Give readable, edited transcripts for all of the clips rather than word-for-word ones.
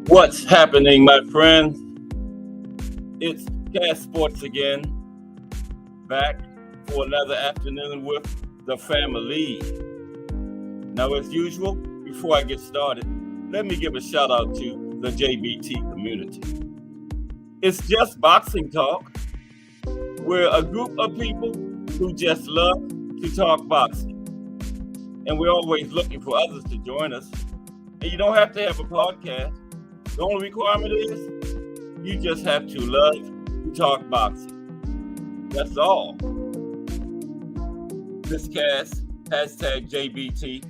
What's happening, my friends? It's Cash Sports again, back for another afternoon with the family. Now, as usual, before I get started, let me give a shout out to the JBT community. It's just boxing talk. We're a group of people who just love to talk boxing. And we're always looking for others to join us. And you don't have to have a podcast. The only requirement is you just have to love to talk boxing. That's all. This cast, hashtag JBT,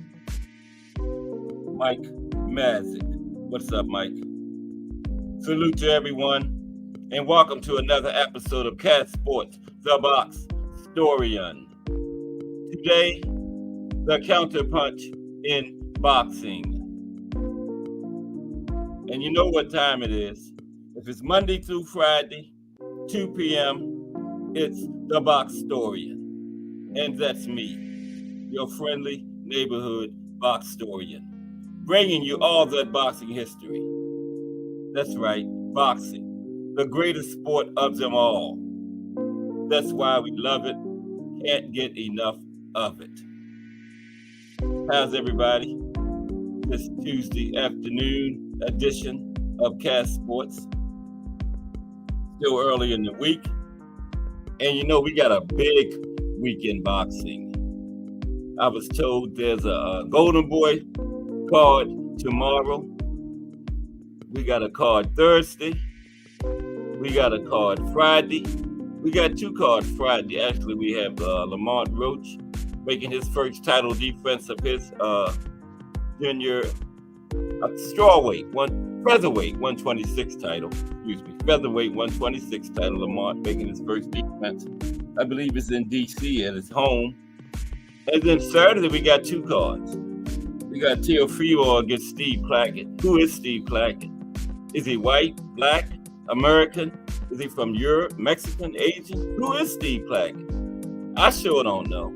Mike Mazik. What's up, Mike? Salute to everyone, and welcome to another episode of Cash Sports, the Box Storyan. Today, the Counterpunch in Boxing. And you know what time it is. If it's Monday through Friday, 2 p.m., it's the Box Storyan. And that's me, your friendly neighborhood Box Storyan, bringing you all that boxing history. That's right, boxing, the greatest sport of them all. That's why we love it, can't get enough of it. How's everybody? This Tuesday afternoon edition of Cash Sports. Still early in the week. And you know, we got a big week in boxing. I was told there's a Golden Boy card tomorrow. We got a card Thursday. We got a card Friday. We got two cards Friday. Actually, we have Lamont Roach making his first title defense of his junior featherweight 126 title. Featherweight 126 title. Lamont making his first defense. I believe it's in DC at his home. And then Saturday we got two cards. We got Teofimo against Steve Clackett. Who is Steve Clackett? Is he white, black, American? Is he from Europe, Mexican, Asian? Who is Steve Clackett? I sure don't know.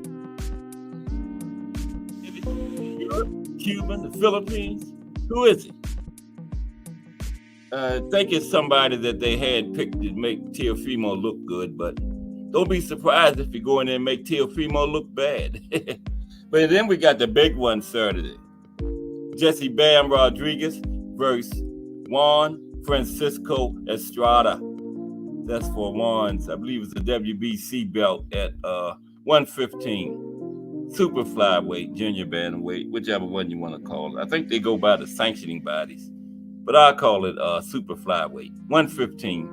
Is he from Europe, Cuban, the Philippines? Who is he? I think it's somebody that they had picked to make Teofimo look good, but don't be surprised if you go in there and make Teofimo look bad. But then we got the big one Saturday. Jesse Bam Rodriguez versus Juan Francisco Estrada. That's for Juan's, I believe it's a WBC belt at 115. Super flyweight, junior bantamweight, whichever one you want to call it. I think they go by the sanctioning bodies, but I call it super flyweight, 115.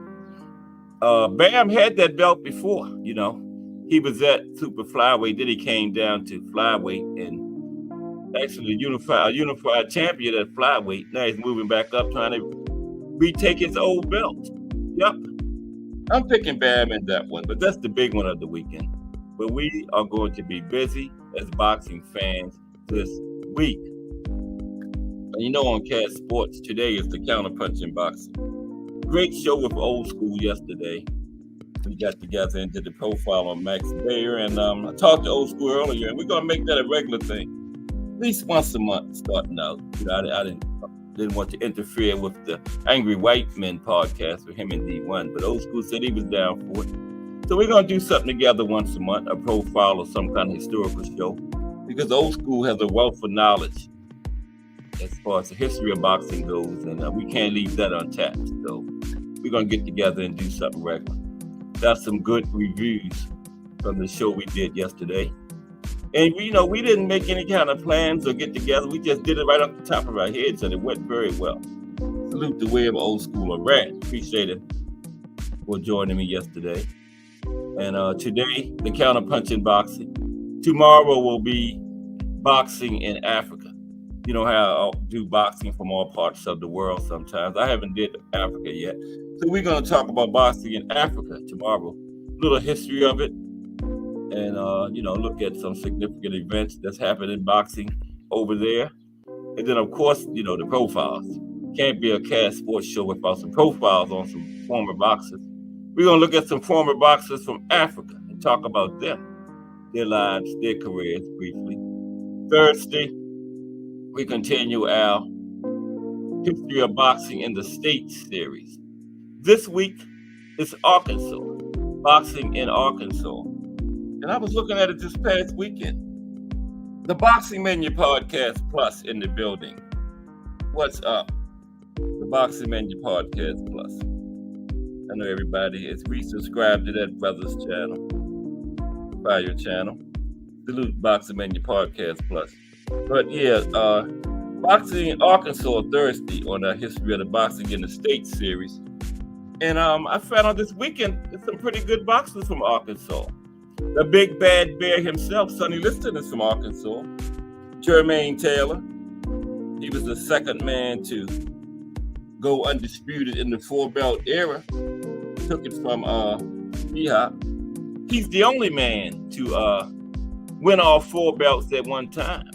Bam had that belt before, you know. He was at super flyweight, then he came down to flyweight and actually unified champion at flyweight. Now he's moving back up, trying to retake his old belt. Yep. I'm picking Bam in that one, but that's the big one of the weekend. But we are going to be busy as boxing fans this week. And you know, on Cash Sports, today is the Counterpunch in Boxing. Great show with Old School yesterday. We got together and did the profile on Max Bayer, and I talked to Old School earlier, and we're going to make that a regular thing. least once a month starting out. I didn't want to interfere with the Angry White Men podcast with him and D1, but Old School said he was down for it. So we're going to do something together once a month, a profile or some kind of historical show, because Old School has a wealth of knowledge as far as the history of boxing goes, and we can't leave that untapped. So we're going to get together and do something regular. Got some good reviews from the show we did yesterday. And, we didn't make any kind of plans or get together. We just did it right off the top of our heads, and it went very well. Salute the way of Old School of Rat. Appreciate it for joining me yesterday. And today, the Counterpunch in Boxing. Tomorrow will be boxing in Africa. You know how I do boxing from all parts of the world sometimes. I haven't did Africa yet. So we're going to talk about boxing in Africa tomorrow. A little history of it. And, look at some significant events that's happened in boxing over there. And then, of course, the profiles. Can't be a cast sports show without some profiles on some former boxers. We're going to look at some former boxers from Africa and talk about them, their lives, their careers briefly. Thursday, we continue our History of Boxing in the States series. This week, it's Arkansas, boxing in Arkansas. And I was looking at it this past weekend. The Boxing Menu Podcast Plus in the building. What's up? The Boxing Menu Podcast Plus. I know everybody is resubscribed to that brother's channel, fire channel. Salute Boxing Menu Podcast Plus. But yeah, boxing in Arkansas Thursday on our History of the Boxing in the States series. And I found out this weekend there's some pretty good boxers from Arkansas. The big bad bear himself, Sonny Liston, is from Arkansas. Jermaine Taylor, he was the second man to go undisputed in the four-belt era. Took it from B-Hop. He's the only man to win all four belts at one time.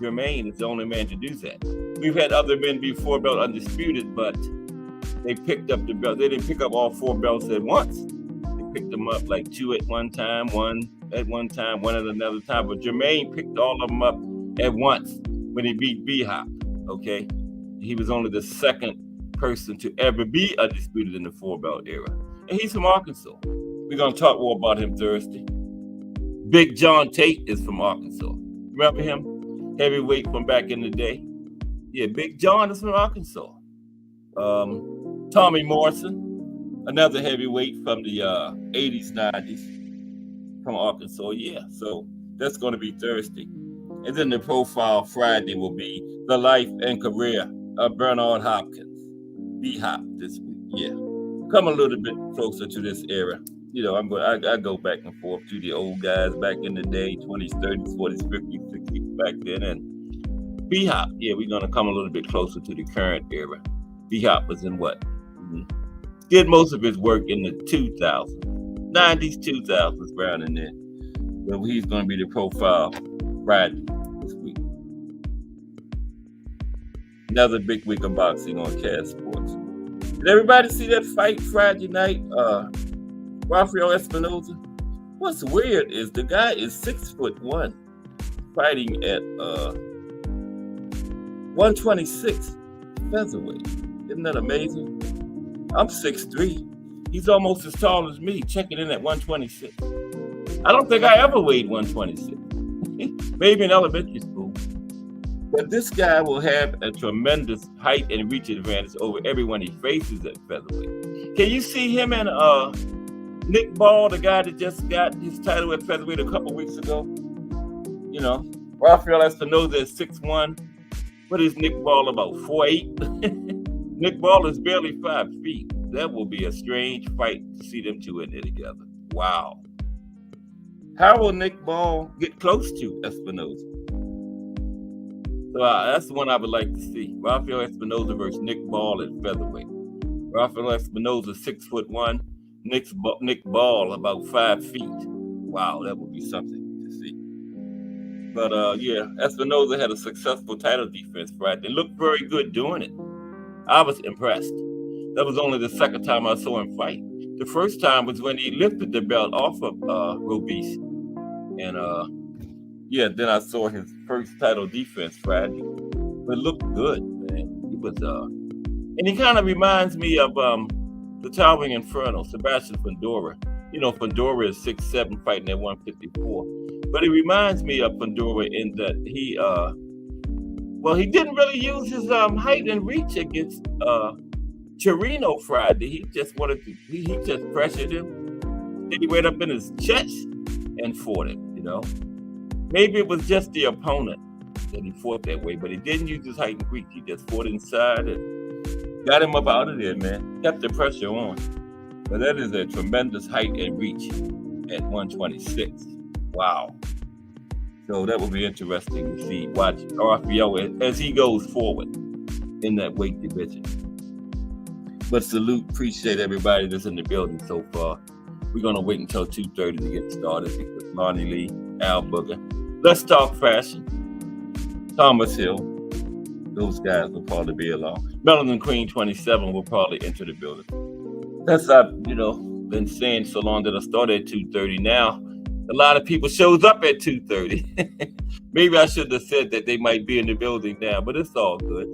Jermaine is the only man to do that. We've had other men be four-belt undisputed, but they picked up the belt. They didn't pick up all four belts at once. Picked them up like two at one time, one at one time, one at another time. But Jermaine picked all of them up at once when he beat B-Hop, okay? He was only the second person to ever be undisputed in the four-belt era. And he's from Arkansas. We're going to talk more about him Thursday. Big John Tate is from Arkansas. Remember him? Heavyweight from back in the day. Yeah, Big John is from Arkansas. Tommy Morrison. Another heavyweight from the 80s, 90s from Arkansas. Yeah, so that's going to be Thursday. And then the profile Friday will be the life and career of Bernard Hopkins, B-Hop this week. Yeah, come a little bit closer to this era. I go back and forth to the old guys back in the day, 20s, 30s, 40s, 50s, 60s back then. And B-Hop, yeah, we're going to come a little bit closer to the current era. B-Hop was in what? Did most of his work in the 2000s, 90s, 2000s, around in there. But he's going to be the profile Friday this week. Another big week of boxing on Cast Sports. Did everybody see that fight Friday night? Rafael Espinoza? What's weird is the guy is 6'1", fighting at 126 featherweight. Isn't that amazing? I'm 6'3". He's almost as tall as me, checking in at 126. I don't think I ever weighed 126. Maybe in elementary school. But this guy will have a tremendous height and reach advantage over everyone he faces at featherweight. Can you see him and Nick Ball, the guy that just got his title at featherweight a couple weeks ago? Rafael Espinoza is 6'1". What is Nick Ball, about 4'8"? Nick Ball is barely 5 feet. That will be a strange fight to see them two in there together. Wow. How will Nick Ball get close to Espinoza? So that's the one I would like to see. Rafael Espinoza versus Nick Ball at featherweight. Rafael Espinoza 6'1", Nick Ball about 5 feet. Wow, that would be something to see. But Espinoza had a successful title defense Friday. They looked very good doing it. I was impressed. That was only the second time I saw him fight. The first time was when he lifted the belt off of Robis. And Yeah, then I saw his first title defense Friday. But it looked good, man. He was and he kind of reminds me of the Towering Inferno, Sebastian Fundora. You know, Fundora is 6'7", fighting at 154. But he reminds me of Fundora in that he he didn't really use his height and reach against CHRY Friday. He just he just pressured him, then he went up in his chest and fought him, you know. Maybe it was just the opponent that he fought that way, but he didn't use his height and reach. He just fought inside and got him up out of there, man. Kept the pressure on. But that is a tremendous height and reach at 126. Wow. So that will be interesting to see. Watch RFBO as he goes forward in that weight division. But salute, appreciate everybody that's in the building so far. We're going to wait until 2:30 to get started because Lonnie Lee, Al Booger, Let's Talk Fashion, Thomas Hill, those guys will probably be along. Melanin Queen 27 will probably enter the building. That's I've been saying so long that I started at 2:30. Now a lot of people shows up at 2:30. Maybe I should have said that they might be in the building now, but it's all good.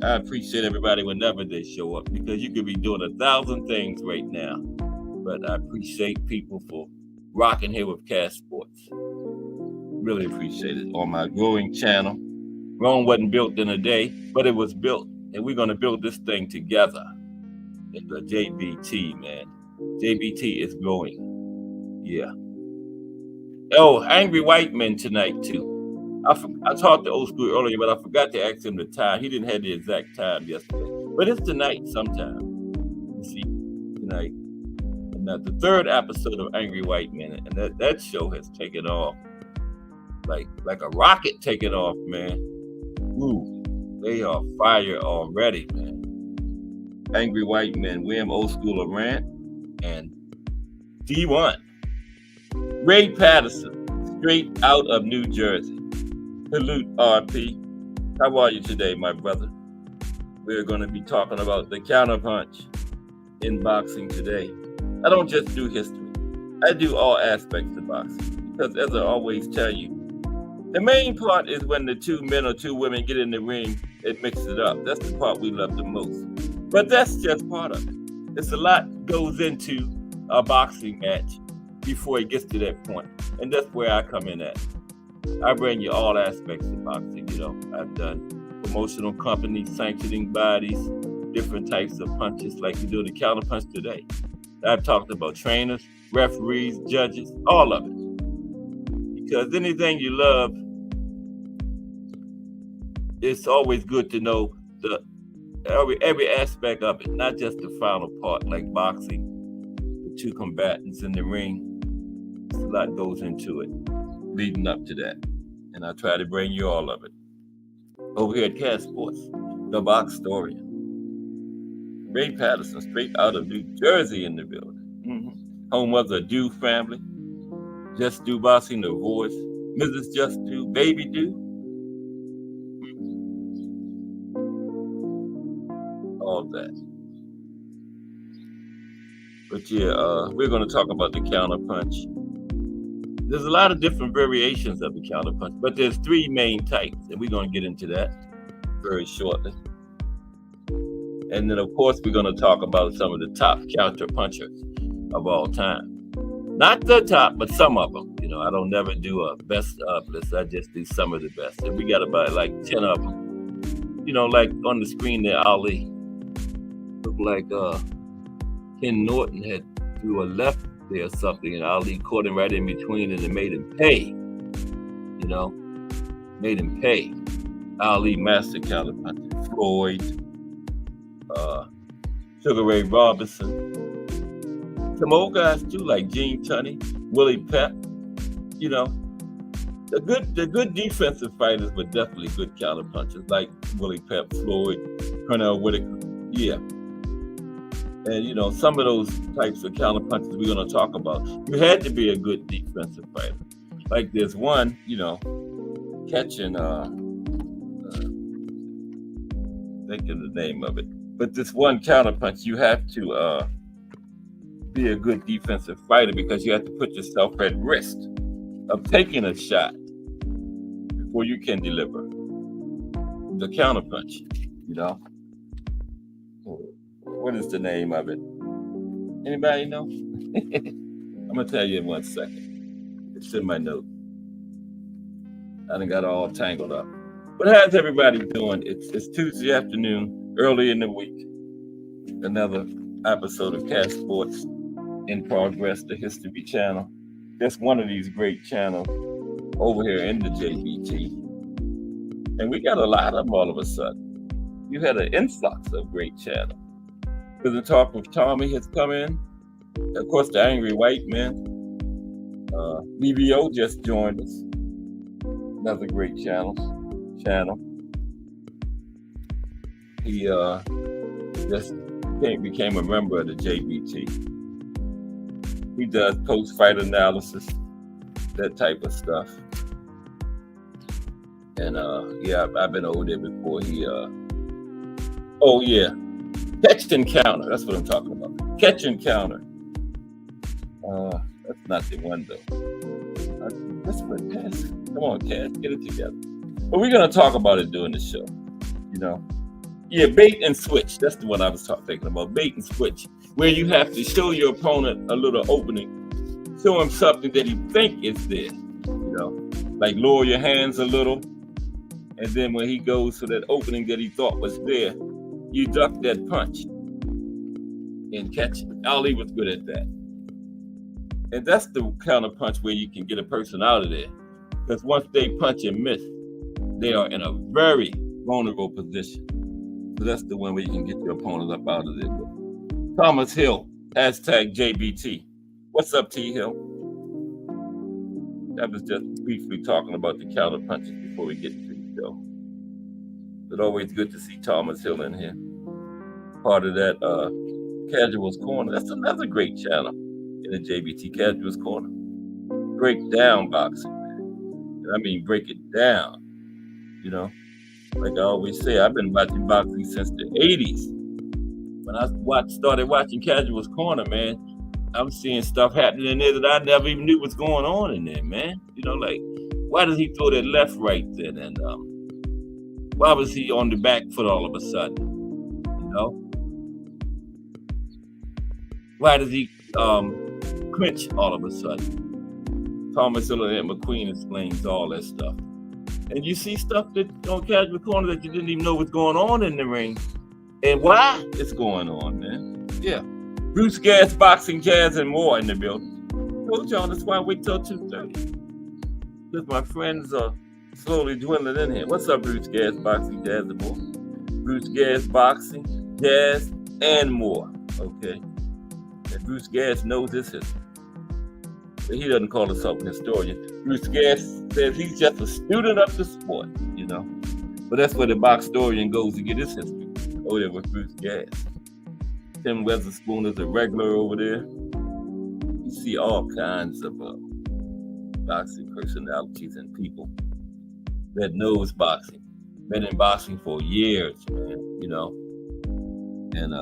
I appreciate everybody whenever they show up because you could be doing 1,000 things right now. But I appreciate people for rocking here with Cash Sports. Really appreciate it. On my growing channel. Rome wasn't built in a day, but it was built. And we're going to build this thing together. It's the JBT, man. JBT is growing. Yeah. Oh, Angry White Men tonight, too. I talked to Old School earlier, but I forgot to ask him the time. He didn't have the exact time yesterday. But it's tonight sometime. You see, tonight. And that's the third episode of Angry White Men. And that show has taken off. Like a rocket taking off, man. Ooh, they are fire already, man. Angry White Men, William Old School Rant, and D1. Ray Patterson, straight out of New Jersey. Salute, RP. How are you today, my brother? We're going to be talking about the counterpunch in boxing today. I don't just do history. I do all aspects of boxing. Because as I always tell you, the main part is when the two men or two women get in the ring and mix it up. That's the part we love the most. But that's just part of it. It's a lot goes into a boxing match before it gets to that point. And that's where I come in at. I bring you all aspects of boxing. I've done promotional companies, sanctioning bodies, different types of punches like we do the counterpunch today. I've talked about trainers, referees, judges, all of it. Because anything you love, it's always good to know every aspect of it, not just the final part like boxing, the two combatants in the ring. A lot goes into it leading up to that. And I try to bring you all of it. Over here at Cash Sports, the box story. Ray Patterson, straight out of New Jersey in the building. Mm-hmm. Home of the Do family. Just Do Boxing, the voice. Mrs. Just Do, Baby Do. All that. But yeah, we're going to talk about the counterpunch. There's a lot of different variations of the counterpunch, but there's three main types, and we're going to get into that very shortly. And then, of course, we're going to talk about some of the top counterpunchers of all time. Not the top, but some of them. I don't never do a best of list. I just do some of the best. And we got about like 10 of them. Like on the screen there, Ali. Looked like Ken Norton had threw a left there or something, and Ali caught him right in between, and it made him pay. Made him pay. Ali, master counterpuncher. Floyd, Sugar Ray Robinson. Some old guys too, like Gene Tunney, Willie Pep. The good defensive fighters were definitely good counterpunchers, like Willie Pep, Floyd, Cornell Whitaker. Yeah. And, some of those types of counterpunches we're going to talk about, you had to be a good defensive fighter. Like there's one, catching, think of the name of it. But this one counterpunch, you have to be a good defensive fighter because you have to put yourself at risk. of taking a shot before you can deliver. The counterpunch, you know. What is the name of it? Anybody know? I'm gonna tell you in 1 second. It's in my note. I done got all tangled up. But how's everybody doing? It's Tuesday afternoon, early in the week. Another episode of Cash Sports in Progress, the History Channel. Just one of these great channels over here in the JBT. And we got a lot of them all of a sudden. You had an influx of great channels. The Talk with Tommy has come in. Of course, the Angry White Man. BBO just joined us. Another great channel. He just became a member of the JBT. He does post-fight analysis, that type of stuff. And I've been over there before. Catch and counter. That's what I'm talking about. Catch and counter. That's not the one though. That's what Cass. Come on, Cass, get it together. But we're gonna talk about it during the show. You know. Yeah, bait and switch. That's the one I was thinking about. Bait and switch, where you have to show your opponent a little opening, show him something that he think is there. You know, like lower your hands a little, and then when he goes to that opening that he thought was there, you duck that punch and catch it. Ali was good at that. And that's the counter punch where you can get a person out of there. Because once they punch and miss, they are in a very vulnerable position. So that's the one where you can get your opponent up out of there. Thomas Hill, hashtag JBT. What's up, T Hill? That was just briefly talking about the counter punches before we get to the show. But always good to see Thomas Hill in here. Part of that Casuals Corner. That's another great channel in the JBT, Casuals Corner. Break down boxing, man. I mean, break it down. You know, like I always say, I've been watching boxing since the 80s. When I started watching Casuals Corner, man, I'm seeing stuff happening in there that I never even knew was going on in there, man. You know, like, why does he throw that left right then? And why was he on the back foot all of a sudden? You know? Why does he clinch all of a sudden? Thomas Hill and McQueen explains all that stuff. And you see stuff that on Casual Corner that you didn't even know was going on in the ring. And why it's going on, man. Yeah. Bruce Gas, Boxing, Jazz, and more in the building. Told y'all that's why I wait till 2:30. Because my friends are slowly dwindling in here. What's up, Bruce Gas, Boxing, Jazz, and more? Bruce Gas, Boxing, Jazz, and more. Okay. And Bruce Gas knows his history. But he doesn't call himself a historian. Bruce Gas says he's just a student of the sport, you know. But that's where the box historian goes to get his history. Oh, yeah, with Bruce Gas. Tim Weatherspoon is a regular over there. You see all kinds of boxing personalities and people that knows boxing. Been in boxing for years, man, you know. And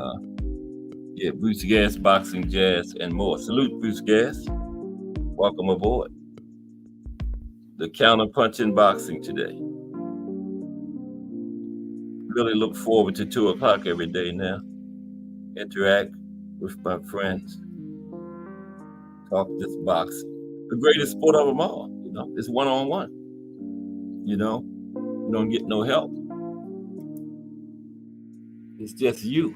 Bruce Gas, Boxing, Jazz, and more. Salute, Bruce Gas. Welcome aboard. The Counterpunch in Boxing today. Really look forward to 2 o'clock every day now. Interact with my friends. Talk this boxing. The greatest sport of them all, you know. It's one-on-one. You know, you don't get no help. It's just you.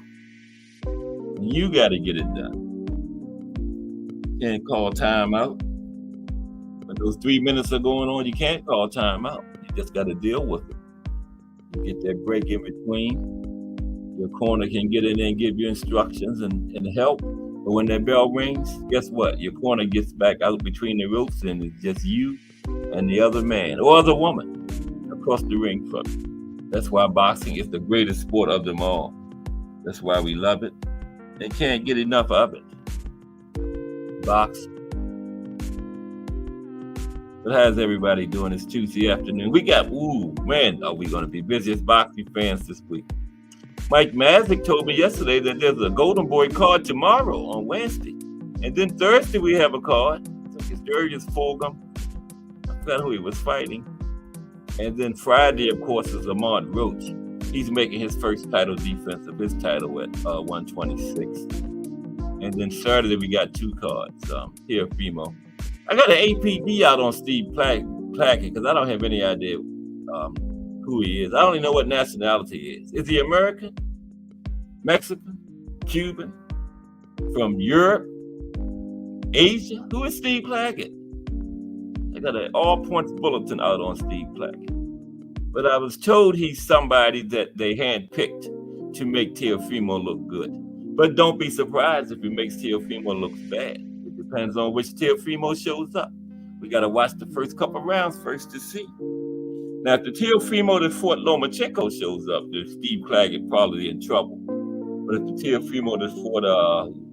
You got to get it done. Can't call timeout. When those 3 minutes are going on, you can't call timeout. You just got to deal with it. You get that break in between. Your corner can get in there and give you instructions and help. But when that bell rings, guess what? Your corner gets back out between the ropes and it's just you and the other man or other woman across the ring from you. That's why boxing is the greatest sport of them all. That's why we love it and can't get enough of it. Boxing. But how's everybody doing this Tuesday afternoon? We got, are we going to be busy as boxing fans this week? Mike Mazik told me yesterday that there's a Golden Boy card tomorrow on Wednesday. And then Thursday we have a card. So it's Jurgis Fulgham forgot who he was fighting. And then Friday, of course, is Lamont Roach. He's making his first title defense of his title at 126. And then Saturday, we got 2 cards. Teofimo. I got an APD out on Steve Plackett because I don't have any idea who he is. I don't even know what nationality he is. Is he American? Mexican? Cuban? From Europe? Asia? Who is Steve Plackett? I got an all-points bulletin out on Steve Plackett. But I was told he's somebody that they handpicked to make Teofimo look good. But don't be surprised if he makes Teofimo look bad. It depends on which Teofimo shows up. We got to watch the first couple rounds first to see. Now, if the Teofimo that fought Lomachenko shows up, then Steve Plackett probably in trouble. But if the Teofimo that fought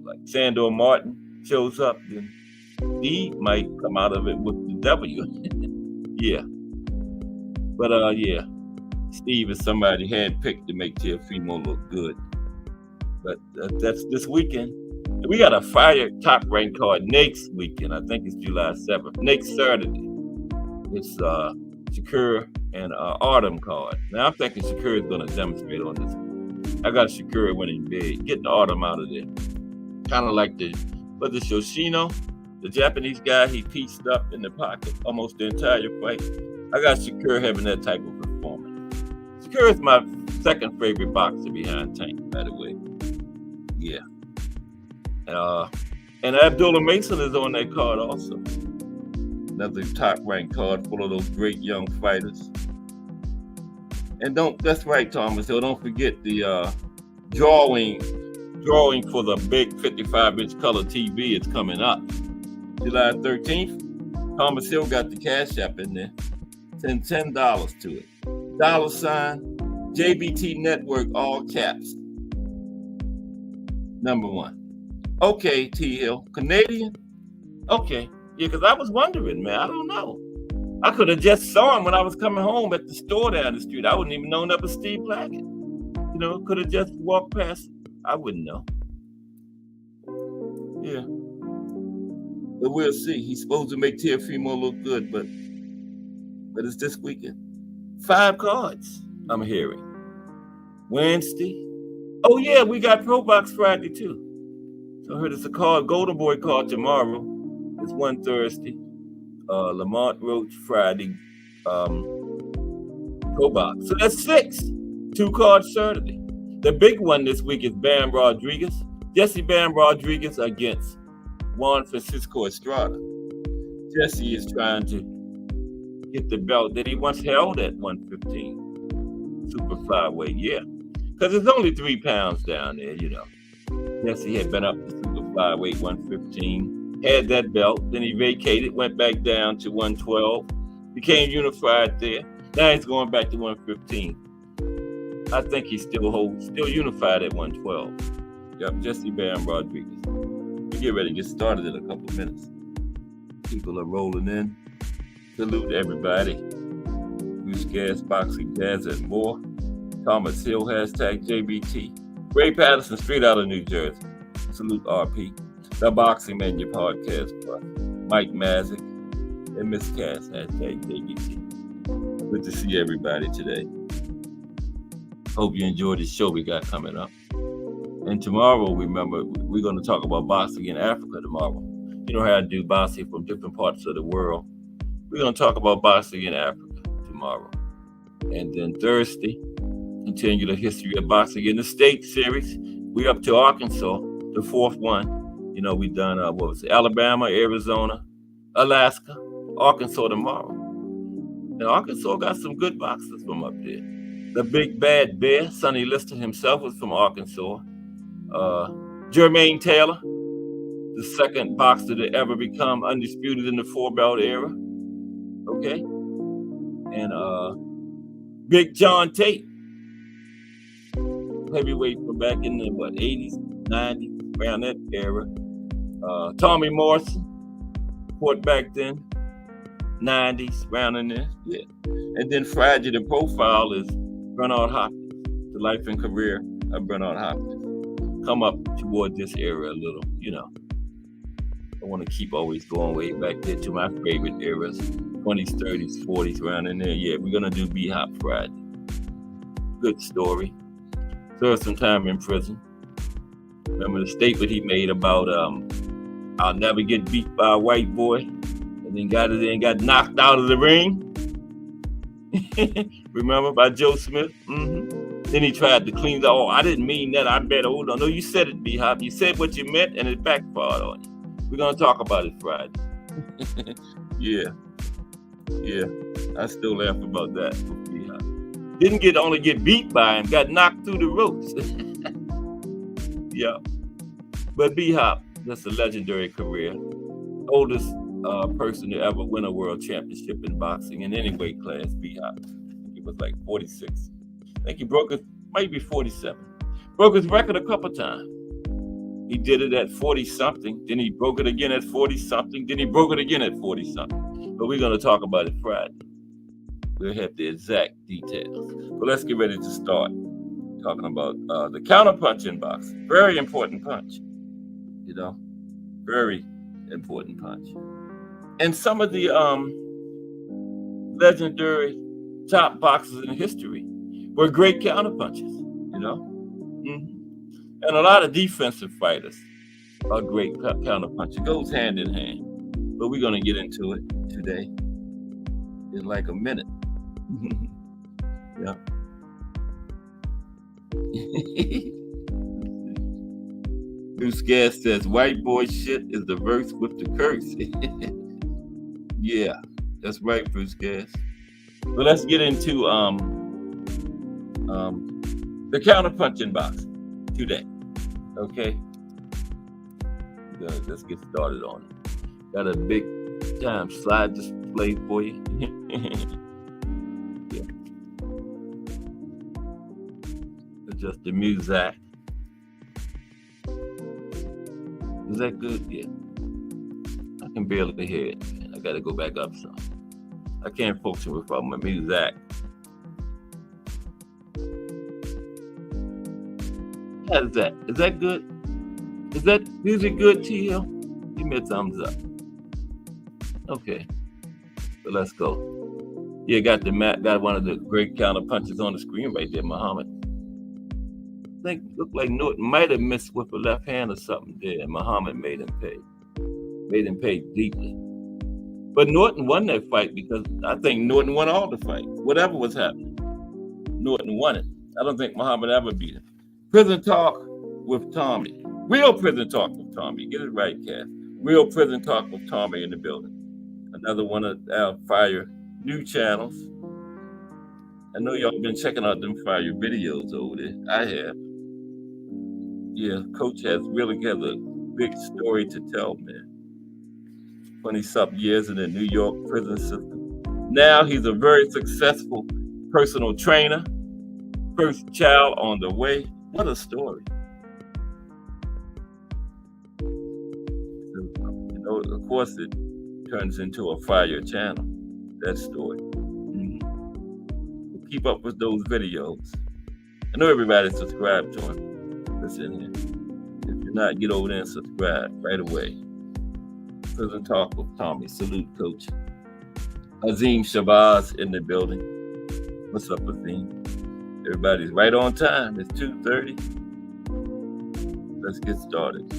like Sandor Martin shows up, then Steve might come out of it with the W. Yeah. But yeah, Steve is somebody handpicked to make Teofimo look good. But that's this weekend. We got a fire top ranked card next weekend. I think it's July 7th. Next Saturday, it's Shakur and Artem card. Now I'm thinking Shakur is going to demonstrate on this. I got Shakur winning big, getting Artem out of there. Kind of like the Yoshino, the Japanese guy. He pieced up in the pocket almost the entire fight. I got Shakur having that type of performance. Shakur is my second favorite boxer behind Tank, by the way. Yeah. And Abdullah Mason is on that card also. Another top-ranked card full of those great young fighters. And that's right, Thomas. So don't forget the drawing for the big 55-inch color TV is coming up. July 13th. Thomas Hill got the Cash App in there. Send $10 to it. $ JBT Network, all caps. Number 1. Okay, T Hill. Canadian? Okay. Yeah, because I was wondering, man. I don't know. I could have just saw him when I was coming home at the store down the street. I wouldn't even know that was Steve Plackett. You know, could have just walked past. I wouldn't know. Yeah. But we'll see. He's supposed to make Teofimo look good, but it's this weekend. 5 cards, I'm hearing. Wednesday. Oh, yeah, we got Pro Box Friday, too. So I heard it's a card, Golden Boy card tomorrow. It's one Thursday. Lamont Roach Friday. Pro Box. So that's 6. 2 cards Saturday. The big one this week is Bam Rodriguez. Jesse Bam Rodriguez against Juan Francisco Estrada. Jesse is trying to get the belt that he once held at 115. Super flyweight, yeah. Because it's only 3 pounds down there, you know. Jesse had been up to super flyweight 115, had that belt, then he vacated, went back down to 112, became unified there. Now he's going back to 115. I think he's still unified at 112. Yep, Jesse Bam Rodriguez. We get ready to get started in a couple of minutes. People are rolling in. Salute to everybody. Bruce Gas, Boxing, Jazz, and more. Thomas Hill, hashtag JBT. Ray Patterson, straight out of New Jersey. Salute RP. The Boxing Man, your podcast plus. Mike Mazik and Miss Cass, hashtag JBT. Good to see everybody today. Hope you enjoyed the show we got coming up. And tomorrow, remember, we're going to talk about boxing in Africa tomorrow. You know how I do boxing from different parts of the world. We're going to talk about boxing in Africa tomorrow. And then Thursday, continue the history of boxing in the state series. We're up to Arkansas, the 4th one. You know, we've done, Alabama, Arizona, Alaska, Arkansas tomorrow. And Arkansas got some good boxers from up there. The Big Bad Bear, Sonny Liston himself, was from Arkansas. Jermaine Taylor, the second boxer to ever become undisputed in the 4-belt era. Okay? And Big John Tate, heavyweight from back in the 80s, 90s, around that era. Tommy Morrison, fought back then, 90s, around in there. Yeah. And then Friday, the profile is Bernard Hopkins, the life and career of Bernard Hopkins. Come up toward this era a little, you know. I want to keep always going way back there to my favorite eras, 20s, 30s, 40s, around in there. Yeah, we're going to do B-Hop Friday. Good story. Served some time in prison. Remember the statement he made about, I'll never get beat by a white boy, and then got knocked out of the ring. Remember, by Joe Smith? Then he tried to clean it. Oh, I didn't mean that. I bet. Oh, no, you said it, B-Hop. You said what you meant, and it backfired on you. We're going to talk about it Friday. Yeah. I still laugh about that with B-Hop. Didn't only get beat by him, got knocked through the ropes. Yeah. But B-Hop, that's a legendary career. Oldest person to ever win a world championship in boxing in any weight class, B-Hop. He was like 46. I think he might be 47. Broke his record a couple times. He did it at 40-something. Then he broke it again at 40-something. Then he broke it again at 40-something. But we're going to talk about it Friday. We'll have the exact details. But let's get ready to start talking about the counterpunch in boxing. Very important punch. Very important punch. And some of the legendary top boxers in history were great counterpunchers, And a lot of defensive fighters are great counterpunchers. It goes hand in hand. But we're going to get into it today in like a minute. Yeah. Bruce Gas says, white boy shit is the verse with the curse. Yeah, that's right, Bruce Gas. But let's get into the counterpunch in boxing today. Okay? Let's get started on it. Got a big time slide display for you. Yeah. Adjust the music. Is that good? Yeah. I can barely hear it. I gotta go back up some. I can't function without my music. How is that? Is that good? Is that music good, TL? Give me a thumbs up. Okay. So let's go. Yeah, got one of the great counterpunchers on the screen right there, Muhammad. I think looked like Norton might have missed with a left hand or something there, and Muhammad made him pay. Made him pay deeply. But Norton won that fight because I think Norton won all the fights. Whatever was happening, Norton won it. I don't think Muhammad ever beat him. Prison Talk with Tommy. Real Prison Talk with Tommy. Get it right, Cass. Real Prison Talk with Tommy in the building. Another one of our Fire new channels. I know y'all been checking out them Fire videos over there. I have. Yeah, Coach really has a big story to tell, man. 20-something years in the New York prison system. Now he's a very successful personal trainer. First child on the way. What a story. Of course, it turns into a Fire channel, that story. We'll keep up with those videos. I know everybody subscribed to him. Listen here. If you're not, get over there and subscribe right away. Prison Talk with Tommy. Salute, Coach. Azim Shabazz in the building. What's up, Azim? Everybody's right on time. It's 2:30. Let's get started.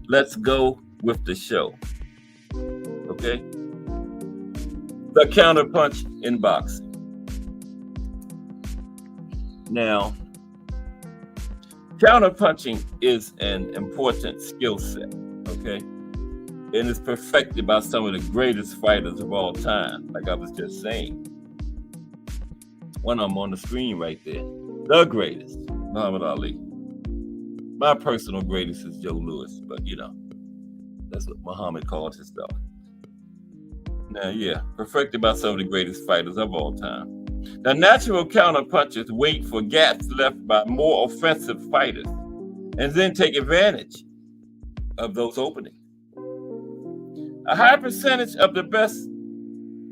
Let's go with the show. Okay? The counterpunch in boxing. Now, counterpunching is an important skill set, okay? And it's perfected by some of the greatest fighters of all time, like I was just saying. One of them on the screen right there. The greatest, Muhammad Ali. My personal greatest is Joe Louis, but that's what Muhammad called himself. Now, yeah, perfected by some of the greatest fighters of all time. Now, natural counterpunchers wait for gaps left by more offensive fighters and then take advantage of those openings. A high percentage of the best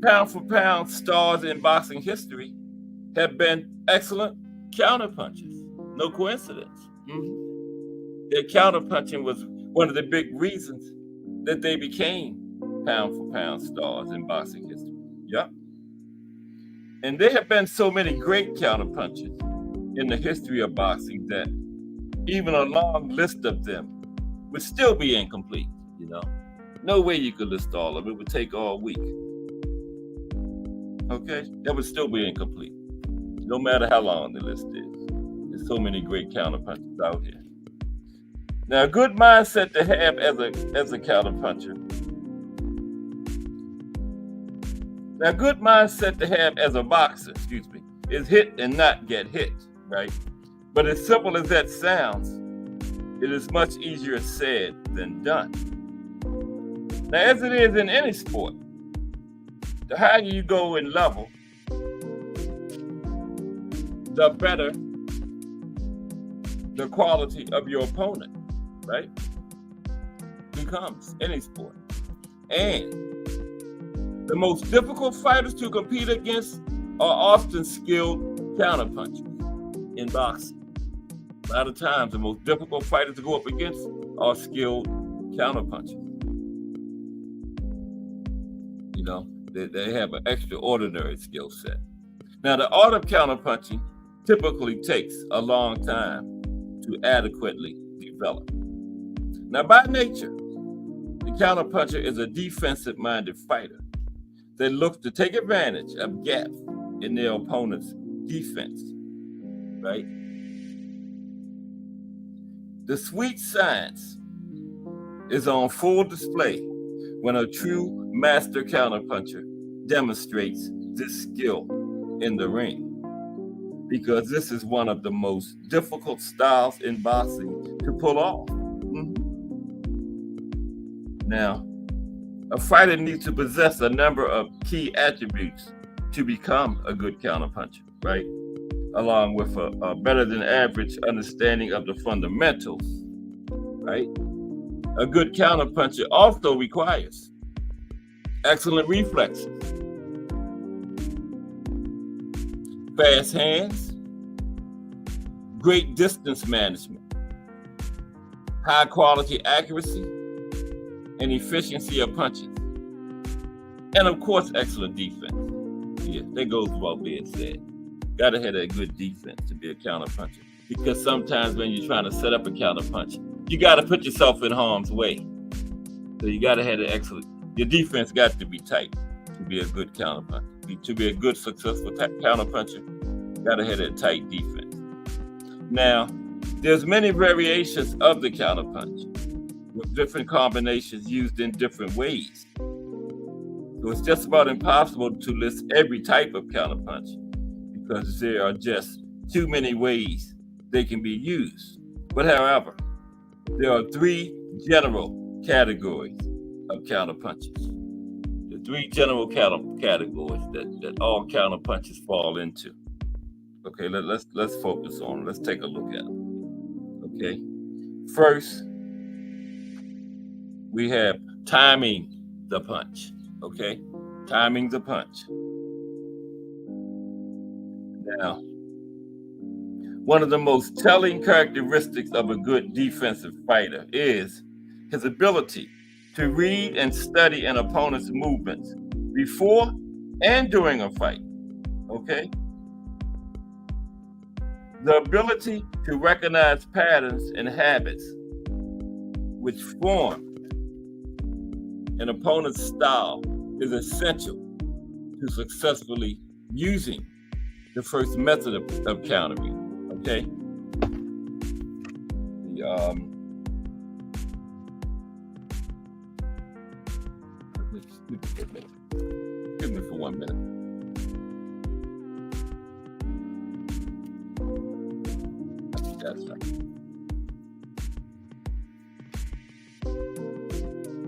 pound-for-pound stars in boxing history have been excellent counterpunchers. No coincidence. Their counterpunching was one of the big reasons that they became pound for pound stars in boxing history. Yep. And there have been so many great counterpunchers in the history of boxing that even a long list of them would still be incomplete, you know. No way you could list all of it. It would take all week. Okay? That would still be incomplete, no matter how long the list is. There's so many great counterpunchers out here. Now, a good mindset to have as a counterpuncher. Now, a good mindset to have as a boxer, is hit and not get hit, right? But as simple as that sounds, it is much easier said than done. Now, as it is in any sport, the higher you go in level, the better the quality of your opponent, right? Becomes any sport. And the most difficult fighters to compete against are often skilled counterpunchers in boxing. A lot of times, the most difficult fighters to go up against are skilled counterpunchers. You know, they have an extraordinary skill set. Now, the art of counterpunching typically takes a long time to adequately develop. Now, by nature, the counterpuncher is a defensive-minded fighter that looks to take advantage of gaps in their opponent's defense, right? The sweet science is on full display when a true master counterpuncher demonstrates this skill in the ring, because this is one of the most difficult styles in boxing to pull off. Now, a fighter needs to possess a number of key attributes to become a good counterpuncher, right? Along with a better than average understanding of the fundamentals, right? A good counterpuncher also requires excellent reflexes, fast hands, great distance management, high quality accuracy, and efficiency of punches, and of course, excellent defense. Yeah, that goes without being said. Gotta have that good defense to be a counterpuncher, because sometimes when you're trying to set up a counterpunch, you gotta put yourself in harm's way. So you gotta have the excellent. Your defense got to be tight to be a good counterpuncher. To be a good, successful counterpuncher, gotta have that tight defense. Now, there's many variations of the counterpunch, with different combinations used in different ways. So it's just about impossible to list every type of counterpunch, because there are just too many ways they can be used. But however, there are three general categories of counterpunches. The three general categories that all counterpunches fall into. Okay, let's focus on them. Let's take a look at them. Okay, first, we have timing the punch. Okay, timing the punch. Now, one of the most telling characteristics of a good defensive fighter is his ability to read and study an opponent's movements before and during a fight. Okay? The ability to recognize patterns and habits which form an opponent's style is essential to successfully using the first method of countering. Okay? Excuse me for 1 minute. That's right.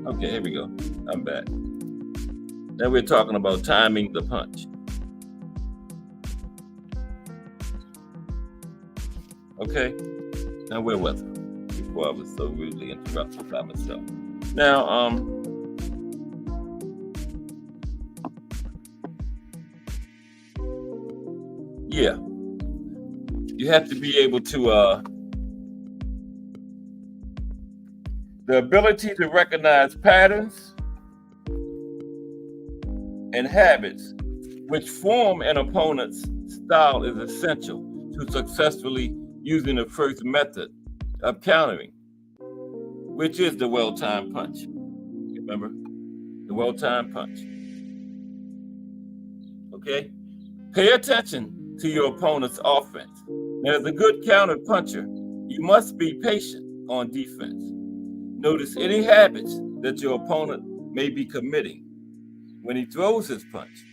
Okay, here we go. I'm back. Now we're talking about timing the punch. Okay? Now where was I before I was so rudely interrupted by myself? Now, yeah. You have to be able to The ability to recognize patterns and habits which form an opponent's style is essential to successfully using the first method of countering, which is the well-timed punch. Remember, the well-timed punch. Okay? Pay attention to your opponent's offense. Now, as a good counter puncher, you must be patient on defense. Notice any habits that your opponent may be committing when he throws his punch.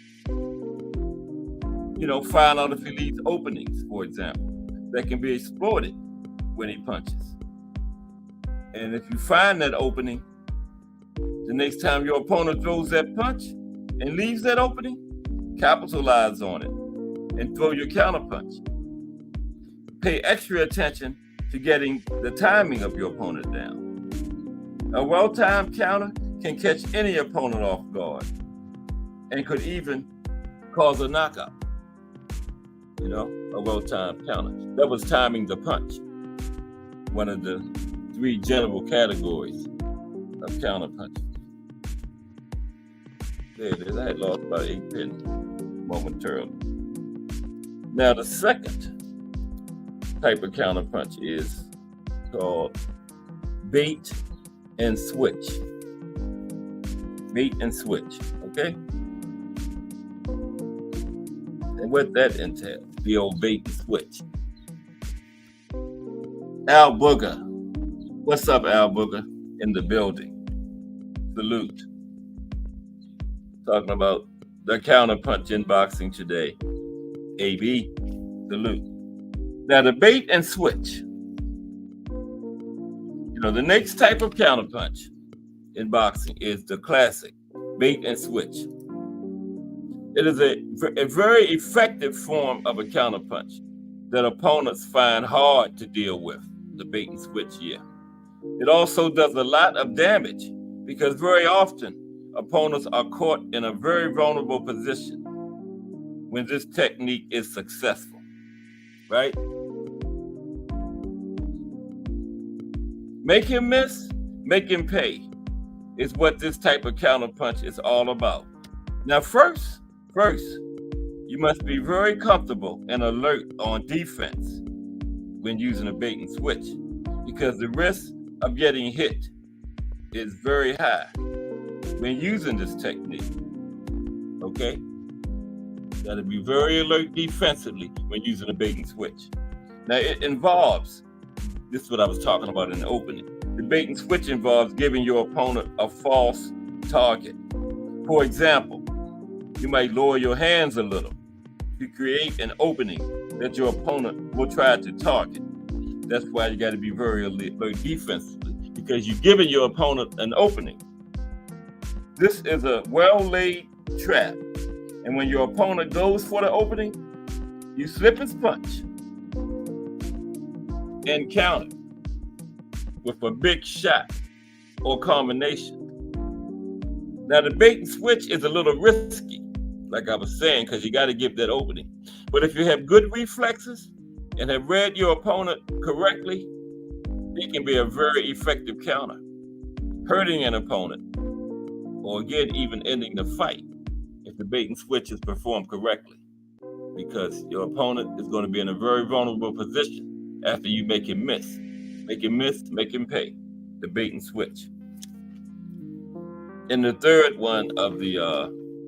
Find out if he leaves openings, for example, that can be exploited when he punches. And if you find that opening, the next time your opponent throws that punch and leaves that opening, capitalize on it and throw your counter punch. Pay extra attention to getting the timing of your opponent down. A well-timed counter can catch any opponent off guard and could even cause a knockout. A well-timed counter. That was timing the punch. One of the 3 general categories of counter punching. There it is. I had lost about 8 pennies momentarily. Now, the second type of counter punch is called bait and switch. Bait and switch, okay? And what that entails, the old bait and switch. Al Booger. What's up, Al Booger? In the building. Salute. Talking about the counterpunch in boxing today. AB, salute. Now, the bait and switch. The next type of counterpunch in boxing is the classic bait and switch. It is a very effective form of a counterpunch that opponents find hard to deal with, the bait and switch, It also does a lot of damage because very often opponents are caught in a very vulnerable position when this technique is successful, right? Make him miss, make him pay is what this type of counterpunch is all about. Now, first, you must be very comfortable and alert on defense when using a bait and switch because the risk of getting hit is very high when using this technique, okay? Got to be very alert defensively when using a bait and switch. Now, it involves, this is what I was talking about in the opening, the bait and switch involves giving your opponent a false target. For example, you might lower your hands a little to create an opening that your opponent will try to target. That's why you got to be very alert defensively because you're giving your opponent an opening. This is a well-laid trap. And when your opponent goes for the opening, you slip his punch and counter with a big shot or combination. Now, the bait and switch is a little risky, like I was saying, because you got to give that opening. But if you have good reflexes and have read your opponent correctly, it can be a very effective counter, hurting an opponent, or again, even ending the fight if the bait and switch is performed correctly, because your opponent is going to be in a very vulnerable position after you make him miss. Make him miss, make him pay, the bait and switch. And the third one of the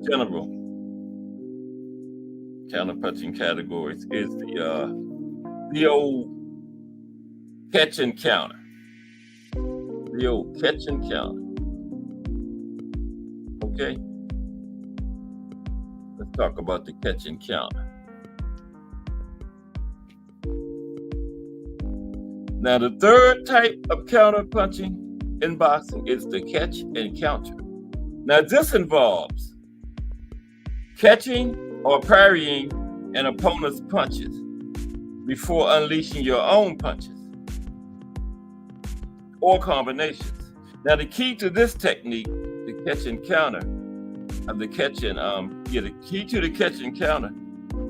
general counterpunching categories is the old catch and counter. The old catch and counter. Okay? Let's talk about the catch and counter. Now, the third type of counterpunching in boxing is the catch and counter. Now, this involves catching or parrying an opponent's punches before unleashing your own punches or combinations. Now, the key to this technique, the catch and counter, the key to the catch and counter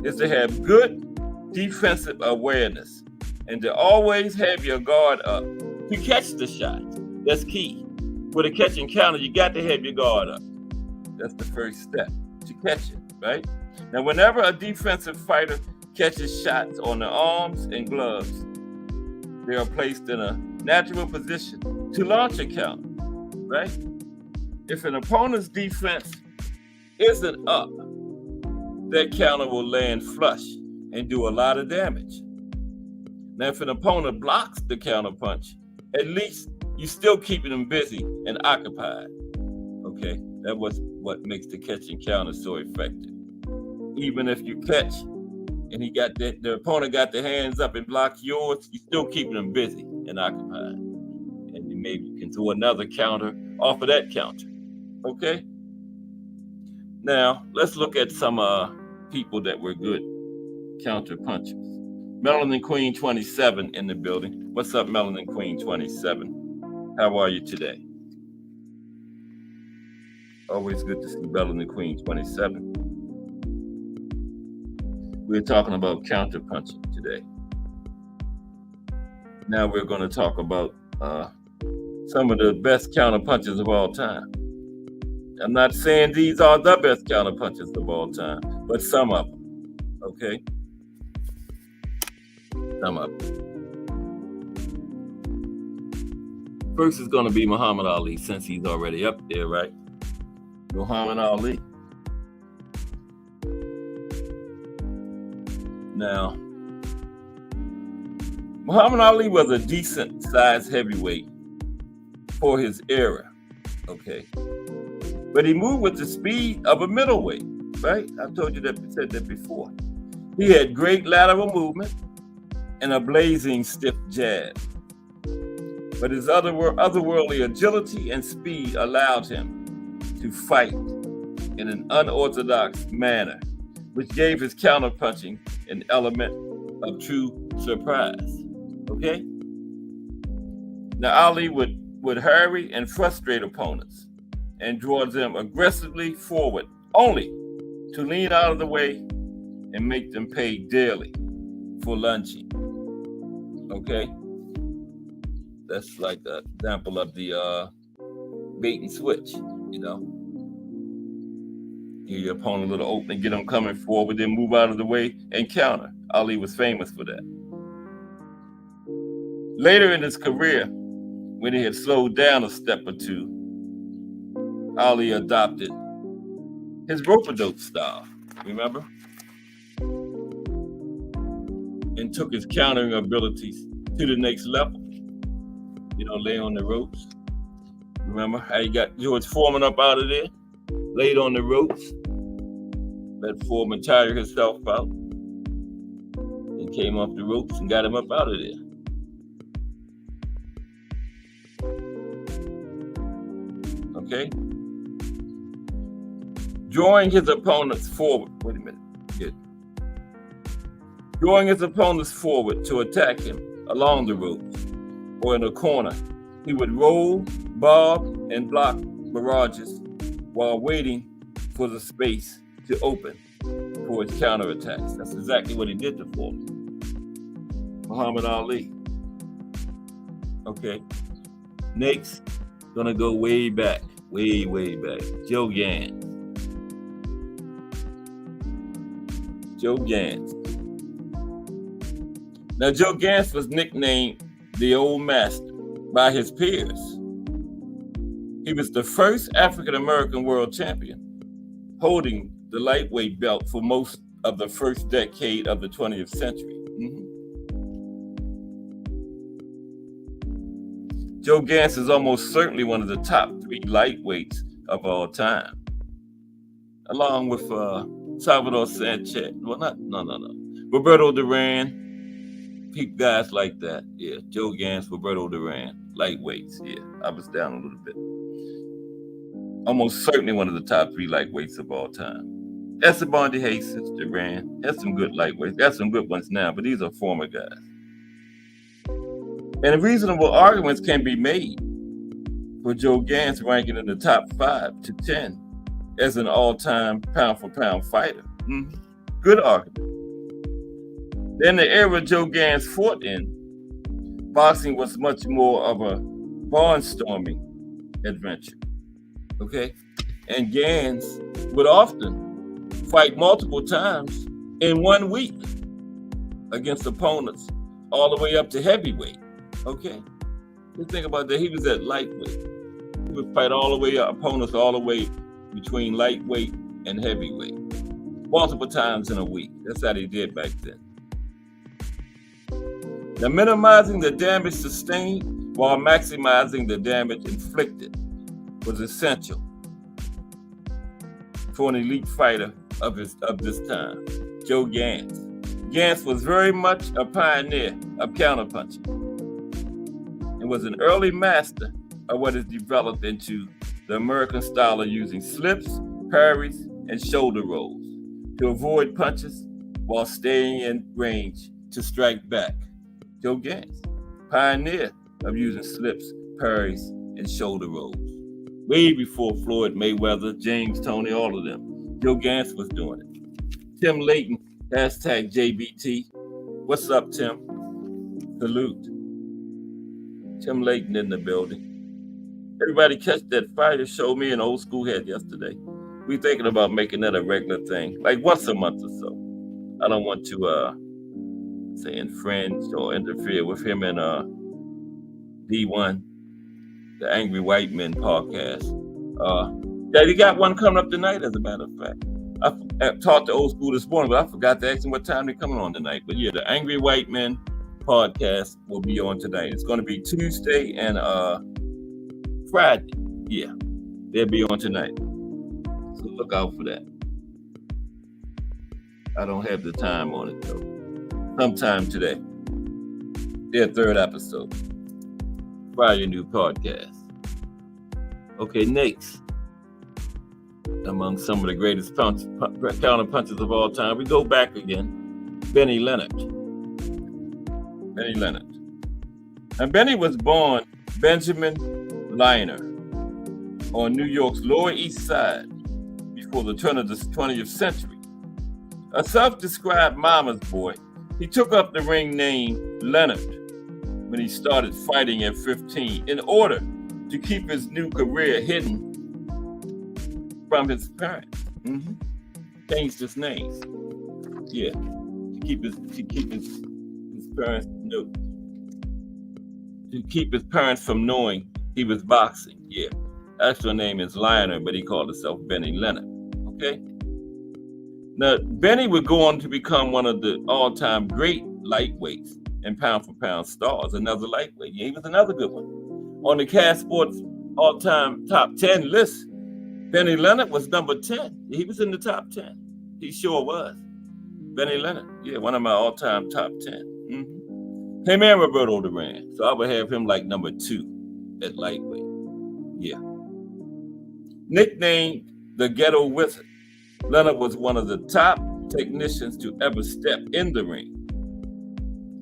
is to have good defensive awareness and to always have your guard up to catch the shot. That's key. For the catch and counter, you got to have your guard up. That's the first step to catch it, right? Now, whenever a defensive fighter catches shots on the arms and gloves, they are placed in a natural position to launch a counter, right? If an opponent's defense isn't up, that counter will land flush and do a lot of damage. Now, if an opponent blocks the counter punch, at least you're still keeping them busy and occupied. Okay, that was what makes the catch and counter so effective. Even if you catch and the opponent got their hands up and blocks yours, you're still keeping them busy and occupied. And you maybe can do another counter off of that counter. Okay. Now let's look at some people that were good counter punchers. Melanin Queen 27 in the building. What's up, Melanin Queen 27? How are you today? Always good to see Melanin Queen 27. We're talking about counter punching today. Now we're going to talk about some of the best counter punchers of all time. I'm not saying these are the best counter punchers of all time, but some of them. Okay? Some of them. First is going to be Muhammad Ali, since he's already up there, right? Muhammad Ali. Now, Muhammad Ali was a decent sized heavyweight for his era, okay? But he moved with the speed of a middleweight, right? I've told you that, said that before. He had great lateral movement and a blazing stiff jab. But his otherworldly agility and speed allowed him to fight in an unorthodox manner, which gave his counterpunching an element of true surprise. Okay? Now, Ali would hurry and frustrate opponents and draw them aggressively forward, only to lean out of the way and make them pay dearly for lunging. Okay? That's like an example of the bait and switch, you know? Give your opponent a little opening, get them coming forward, then move out of the way and counter. Ali was famous for that. Later in his career, when he had slowed down a step or two, Ali adopted his rope-a-dope style, remember? And took his countering abilities to the next level. You know, lay on the ropes. Remember how you got George Foreman up out of there? Laid on the ropes. Let Foreman tire himself out. And came off the ropes and got him up out of there. Okay? Drawing his opponents forward. Wait a minute. Good. Drawing his opponents forward to attack him along the ropes or in a corner. He would roll, bob, and block barrages while waiting for the space to open for his counterattacks. That's exactly what he did to Foreman. Muhammad Ali. Okay. Next, gonna go way back. Way back. Joe Gans. Joe Gans. Now, Joe Gans was nicknamed the Old Master by his peers. He was the first African-American world champion, holding the lightweight belt for most of the first decade of the 20th century. Joe Gans is almost certainly one of the top 3 lightweights of all time, along with Salvador Sanchez. Well, no. Roberto Duran, guys like that. Yeah, Joe Gans, Roberto Duran, lightweights. Yeah, I was down a little bit. Almost certainly one of the top 3 lightweights of all time. Esteban de Jesus, Duran, has some good lightweights. Got some good ones now, but these are former guys. And reasonable arguments can be made for Joe Gans ranking in the top 5 to 10 as an all-time pound-for-pound fighter. Good argument. Then the era Joe Gans fought in, boxing was much more of a barnstorming adventure. Okay? And Gans would often fight multiple times in 1 week against opponents all the way up to heavyweight. Okay? Just think about that. He was at lightweight. He would fight all the way up, opponents all the way between lightweight and heavyweight, multiple times in a week. That's how they did back then. Now, minimizing the damage sustained while maximizing the damage inflicted was essential for an elite fighter of this time, Joe Gans. Gans was very much a pioneer of counterpunching and was an early master of what is developed into the American style of using slips, parries, and shoulder rolls to avoid punches while staying in range to strike back. Joe Gans, pioneer of using slips, parries, and shoulder rolls. Way before Floyd Mayweather, James Toney, all of them. Joe Gans was doing it. Tim Layton, hashtag JBT. What's up, Tim? Salute. Tim Layton in the building. Everybody catch that fire show me and Old School had yesterday. We thinking about making that a regular thing, like once a month or so. I don't want to say infringe or interfere with him and D1, the Angry White Men podcast. Yeah, he got one coming up tonight, as a matter of fact. I talked to Old School this morning, but I forgot to ask him what time they're coming on tonight. But yeah, the Angry White Men podcast will be on tonight. It's going to be Tuesday and Friday. Yeah, they'll be on tonight. So look out for that. I don't have the time on it though. Sometime today. Their third episode. Friday new podcast. Okay, next. Among some of the greatest counterpunchers of all time, we go back again. Benny Leonard. Benny Leonard. And Benny was born Benjamin Liner on New York's Lower East Side before the turn of the 20th century. A self-described mama's boy, he took up the ring name Leonard when he started fighting at 15 in order to keep his new career hidden from his parents. Changed his name. Yeah, to keep his parents to keep his parents from knowing he was boxing. Yeah, actual name is Liner, but he called himself Benny Leonard. Okay. Now Benny would go on to become one of the all-time great lightweights and pound-for-pound stars. Another lightweight. Yeah, he was another good one. On the Cast Sports all-time top 10 list, Benny Leonard was number 10. He was in the top 10. He sure was. Benny Leonard, yeah, one of my all-time top 10. Him and Roberto Duran. So I would have him like number 2 at lightweight. Yeah. Nicknamed the Ghetto Wizard, Leonard was one of the top technicians to ever step in the ring.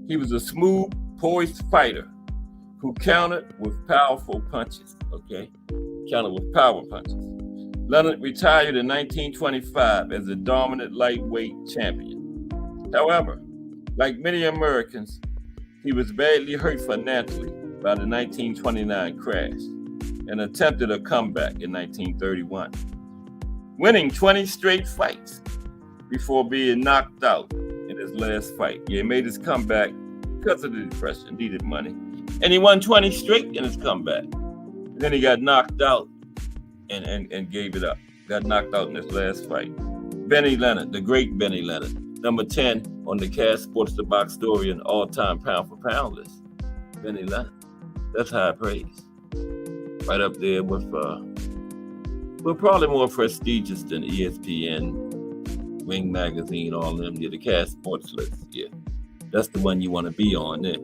He was a smooth, poised fighter who countered with powerful punches. Okay? Countered with power punches. Leonard retired in 1925 as a dominant lightweight champion. However, like many Americans, he was badly hurt financially by the 1929 crash and attempted a comeback in 1931, winning 20 straight fights before being knocked out in his last fight. He made his comeback because of the depression, needed money, and he won 20 straight in his comeback. And then he got knocked out and gave it up. Got knocked out in his last fight. Benny Leonard, the great Benny Leonard, number 10 on the Cast Sports The Box Story and all-time pound-for-pound list. Benny Leonard, that's high praise. Right up there with, probably more prestigious than ESPN, Ring Magazine, all of them. Yeah, the Cast Sports list. Yeah, that's the one you want to be on there.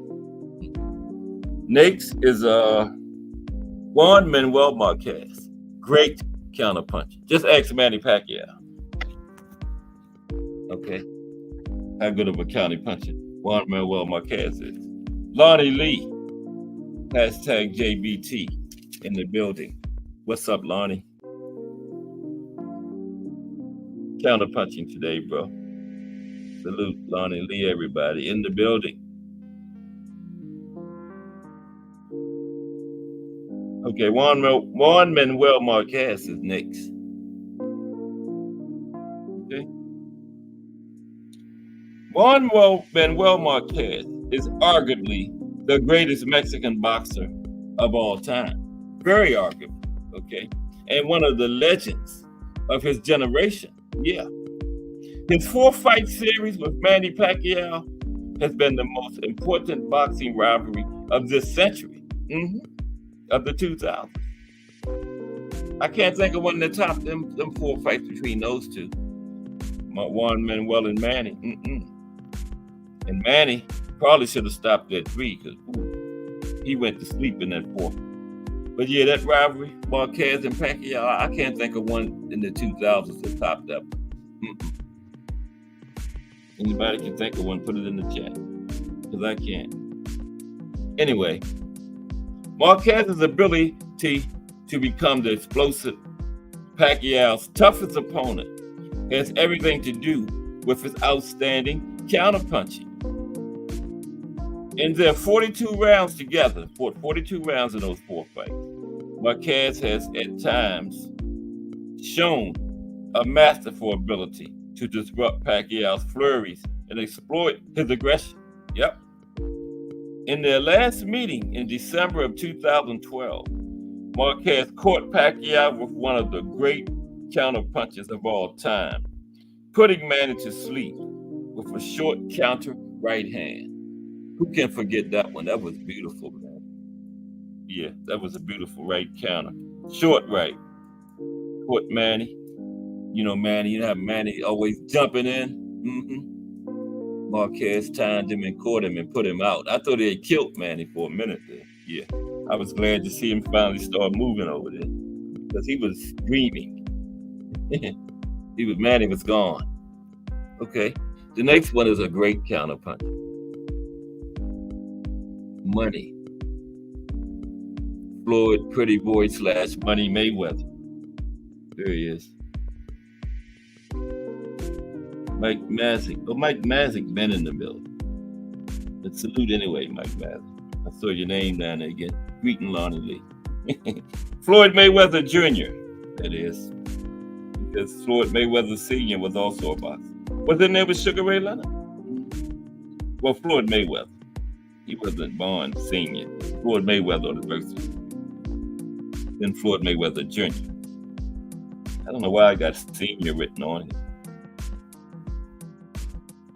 Next is Juan Manuel Marquez, great counterpuncher. Just ask Manny Pacquiao. Okay, how good of a counterpuncher Juan Manuel Marquez is. Lonnie Lee, hashtag JBT in the building. What's up, Lonnie? Counterpunching today, bro. Salute, Lonnie Lee, everybody in the building. Okay, Juan Manuel Marquez is next. Okay. Juan Manuel Marquez is arguably the greatest Mexican boxer of all time. Very arguable, okay? And one of the legends of his generation. Yeah. His 4-fight series with Manny Pacquiao has been the most important boxing rivalry of this century, of the 2000s. I can't think of one that topped them 4 fights between those two. Juan Manuel and Manny. And Manny probably should have stopped at 3 because he went to sleep in that 4th. But yeah, that rivalry, Marquez and Pacquiao, I can't think of one in the 2000s that topped up. Anybody can think of one, put it in the chat, because I can't. Anyway, Marquez's ability to become the explosive Pacquiao's toughest opponent has everything to do with his outstanding counterpunching. In their 42 rounds together, 42 rounds in those 4 fights, Marquez has at times shown a masterful ability to disrupt Pacquiao's flurries and exploit his aggression. Yep. In their last meeting in December of 2012, Marquez caught Pacquiao with one of the great counterpunches of all time, putting Manny to sleep with a short counter right hand. Who can forget that one? That was beautiful, man. Yeah, that was a beautiful right counter. Short right. Caught Manny. You know, Manny, you have Manny always jumping in. Marquez timed him and caught him and put him out. I thought they had killed Manny for a minute there. Yeah, I was glad to see him finally start moving over there because he was screaming. Manny was gone. Okay, the next one is a great counterpunch. Money. Floyd Pretty Boy / Money Mayweather. There he is. Mike Mazik. Oh, Mike Mazik been in the building. But salute anyway, Mike Mazik. I saw your name down there again. Greeting Lonnie Lee. Floyd Mayweather Jr. That is. Because Floyd Mayweather Sr. was also a boxer. Was his name was Sugar Ray Leonard? Well, Floyd Mayweather. He wasn't born Sr. Floyd Mayweather on the birth certificate. Then Floyd Mayweather Jr. I don't know why I got Sr. written on it.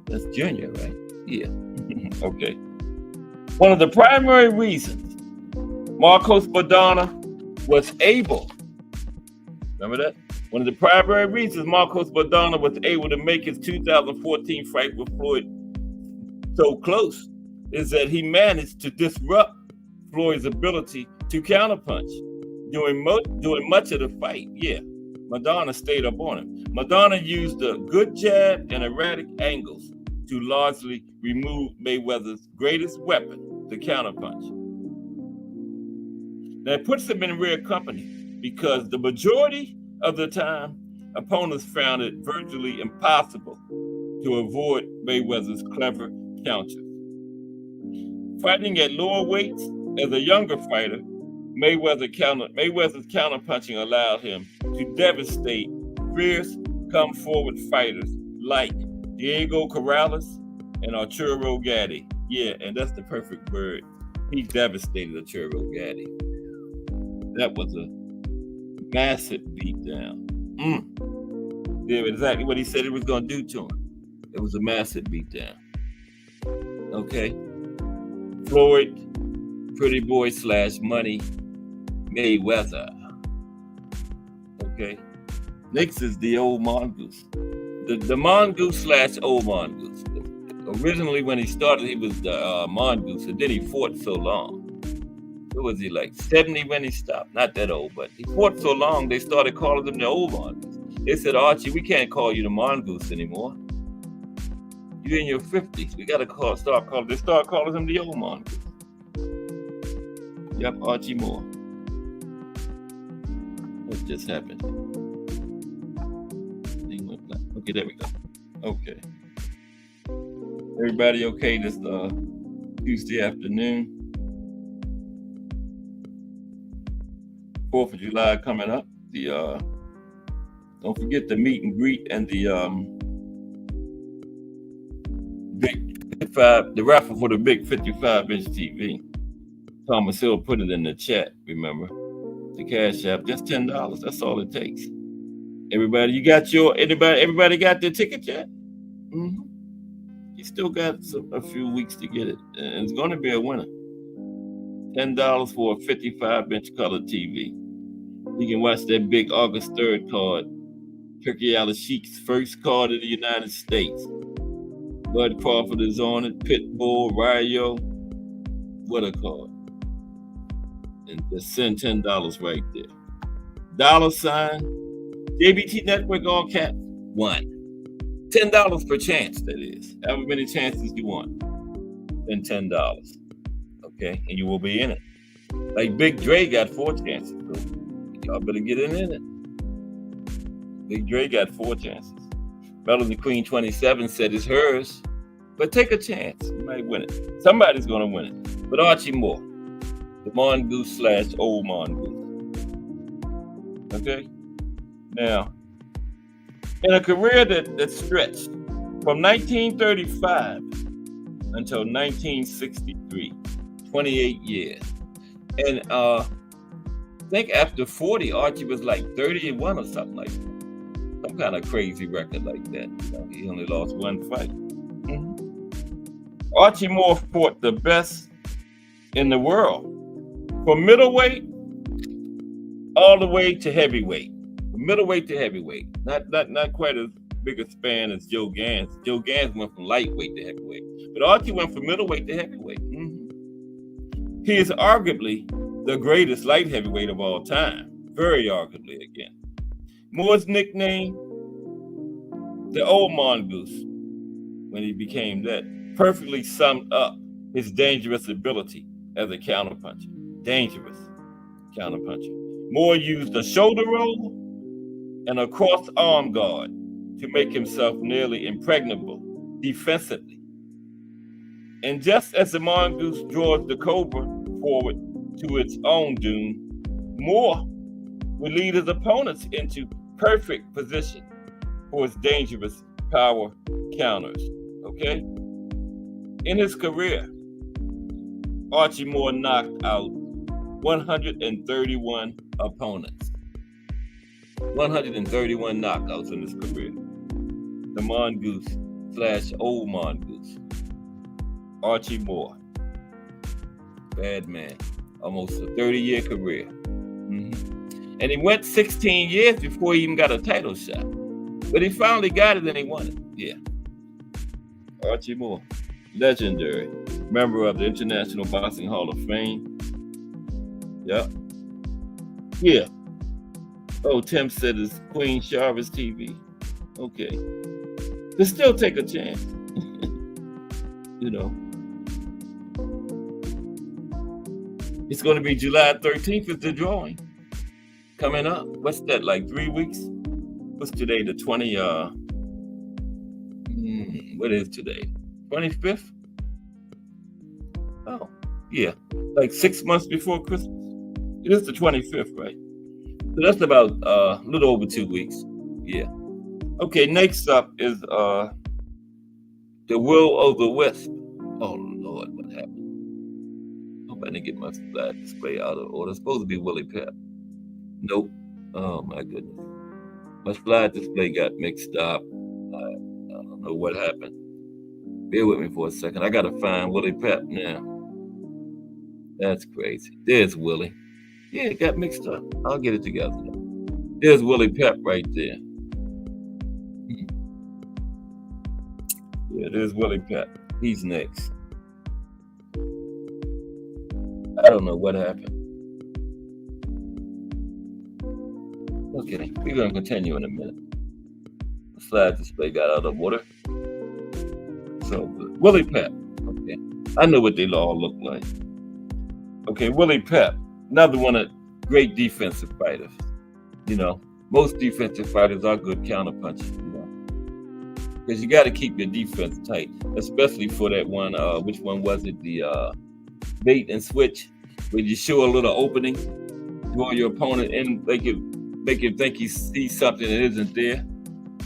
That's Junior, right? Yeah. Okay. One of the primary reasons Marcos Maidana was able, remember that? One of the primary reasons Marcos Maidana was able to make his 2014 fight with Floyd so close is that he managed to disrupt Floyd's ability to counterpunch during much of the fight. Yeah, Maidana stayed up on him. Maidana used a good jab and erratic angles to largely remove Mayweather's greatest weapon, the counterpunch. Now, it puts him in rare company because the majority of the time, opponents found it virtually impossible to avoid Mayweather's clever counters. Fighting at lower weights as a younger fighter, Mayweather's counterpunching allowed him to devastate fierce come-forward fighters like Diego Corrales and Arturo Gatti. Yeah, and that's the perfect word. He devastated Arturo Gatti. That was a massive beatdown. Yeah, exactly what he said he was going to do to him. It was a massive beatdown. Okay. Floyd, Pretty Boy / Money Mayweather. Okay. Next is the old mongoose. The mongoose / old mongoose. Originally, when he started, he was the mongoose, and then he fought so long. What was he, like 70 when he stopped? Not that old, but he fought so long, they started calling him the old mongoose. They said, Archie, we can't call you the mongoose anymore. You're in your 50s. We got to start calling him the old mongoose. Yep, Archie Moore. What just happened? Okay, there we go. Okay. Everybody okay this Tuesday afternoon? 4th of July coming up. Don't forget the meet and greet and the the raffle for the big 55-inch TV. Thomas Hill put it in the chat, remember? The Cash App, just $10. That's all it takes. Everybody got their ticket yet? Mm-hmm. You still got a few weeks to get it. And it's going to be a winner. $10 for a 55-inch color TV. You can watch that big August 3rd card. Turkey Al-Sheik's first card of the United States. Bud Crawford is on it. Pitbull, Rayo. What a card. And just send $10 right there. $, JBT Network, all caps, 1. $10 per chance, that is. However many chances you want. Then $10. Okay? And you will be in it. Like Big Dre got 4 chances. So y'all better get in it. Big Dre got 4 chances. Melody Queen 27 said it's hers. But take a chance. You might win it. Somebody's going to win it. But Archie Moore. The Mongoose / Old Mongoose. Okay? Now, in a career that stretched from 1935 until 1963, 28 years. And I think after 40, Archie was like 30-1 or something like that. Some kind of crazy record like that. He only lost 1 fight. Mm-hmm. Archie Moore fought the best in the world. From middleweight all the way to heavyweight. From middleweight to heavyweight. Not quite as big a span as Joe Gans. Joe Gans went from lightweight to heavyweight. But Archie went from middleweight to heavyweight. Mm-hmm. He is arguably the greatest light heavyweight of all time. Very arguably again. Moore's nickname, the Old Mongoose, when he became that, perfectly summed up his dangerous ability as a counterpuncher. Dangerous counterpuncher. Moore used a shoulder roll and a cross arm guard to make himself nearly impregnable defensively. And just as the mongoose draws the cobra forward to its own doom, Moore would lead his opponents into perfect position for his dangerous power counters. Okay? In his career, Archie Moore knocked out 131 opponents. 131 knockouts in his career. The Mongoose / Old Mongoose. Archie Moore. Bad man. Almost a 30-year career. Mm-hmm. And he went 16 years before he even got a title shot. But he finally got it and he won it. Yeah. Archie Moore. Legendary. Member of the International Boxing Hall of Fame. Yep. Yeah. Oh, Tim said it's Queen Sharva's TV. Okay. But still take a chance. You know. It's going to be July 13th is the drawing. Coming up. What's that, like 3 weeks? What's today? The 20, what is today? 25th? Oh, yeah. Like 6 months before Christmas. It is the 25th, right? So that's about a little over 2 weeks. Yeah. Okay, next up is the Will o' the Wisp. Oh, Lord, what happened? Hope I didn't get my slide display out of order. It's supposed to be Willie Pep. Nope. Oh, my goodness. My slide display got mixed up. I don't know what happened. Bear with me for a second. I got to find Willie Pep now. That's crazy. There's Willie. Yeah, it got mixed up. I'll get it together. There's Willie Pep right there. Yeah, there's Willie Pep. He's next. I don't know what happened. Okay, we're going to continue in a minute. The slide display got out of order. So, Willie Pep. Okay, I know what they all look like. Okay, Willie Pep. Another one of great defensive fighters. You know, most defensive fighters are good counterpunchers, you know. Because you got to keep your defense tight, especially for that one, which one was it? The bait and switch, where you show a little opening to draw your opponent in, make him think he sees something that isn't there.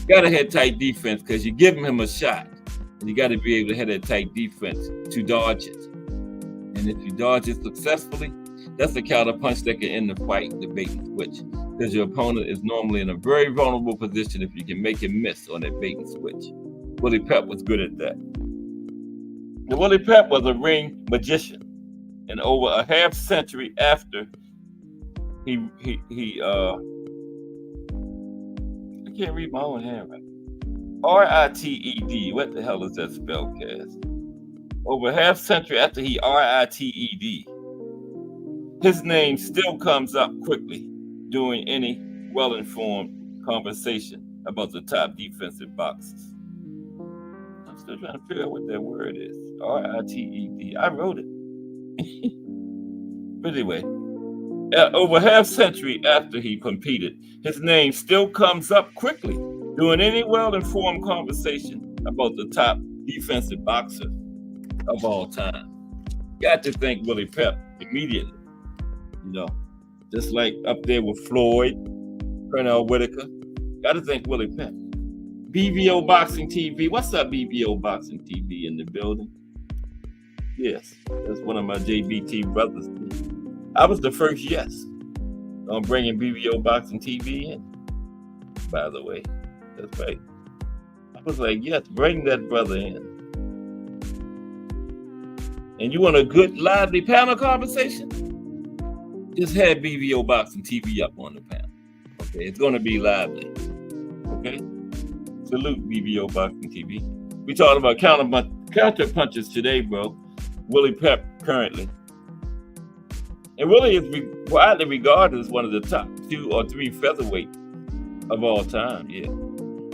Gotta have tight defense because you're giving him a shot. And you got to be able to have that tight defense to dodge it. And if you dodge it successfully, that's a counter punch that can end the fight, the bait and switch. Because your opponent is normally in a very vulnerable position if you can make him miss on that bait and switch. Willie Pep was good at that. And Willie Pep was a ring magician. And over a half century after I can't read my own handwriting. RITED. What the hell is that spell, Cass? Over a half century after he RITED, his name still comes up quickly during any well-informed conversation about the top defensive boxers. I'm still trying to figure out what that word is. RITED. I wrote it. But anyway, over half century after he competed, his name still comes up quickly during any well-informed conversation about the top defensive boxer of all time. Got to thank Willie Pep immediately. Just like up there with Floyd, Pernell Whitaker. Got to thank Willie Pep. BVO Boxing TV. What's up, BVO Boxing TV in the building? Yes, that's one of my JBT brothers. I was the first yes on bringing BVO Boxing TV in, by the way. That's right. I was like, yes, bring that brother in. And you want a good, lively panel conversation? Just have BVO Boxing TV up on the panel. Okay, it's going to be lively. Okay? Salute BVO Boxing TV. We talking about counterpunchers today, bro. Willie Pep currently. And Willie is widely regarded as one of the top 2 or 3 featherweights of all time. Yeah.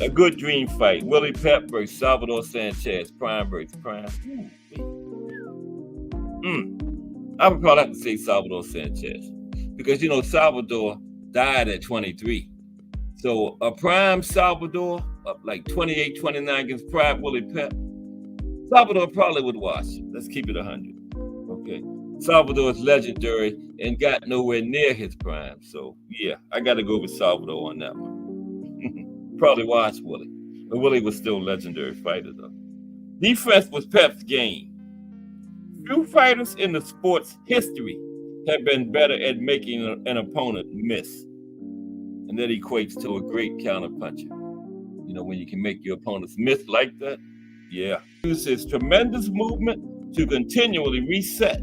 A good dream fight. Willie Pep versus Salvador Sanchez. Prime versus prime. I would probably have to say Salvador Sanchez. Because, Salvador died at 23. So a prime Salvador, up like 28, 29 against prime Willie Pep, Salvador probably would watch. Let's keep it 100. Okay. Salvador is legendary and got nowhere near his prime. So, yeah, I got to go with Salvador on that one. Probably watch Willie. But Willie was still a legendary fighter, though. Defense was Pep's game. Few fighters in the sport's history have been better at making an opponent miss. And that equates to a great counterpuncher. When you can make your opponents miss like that, yeah. He uses his tremendous movement to continually reset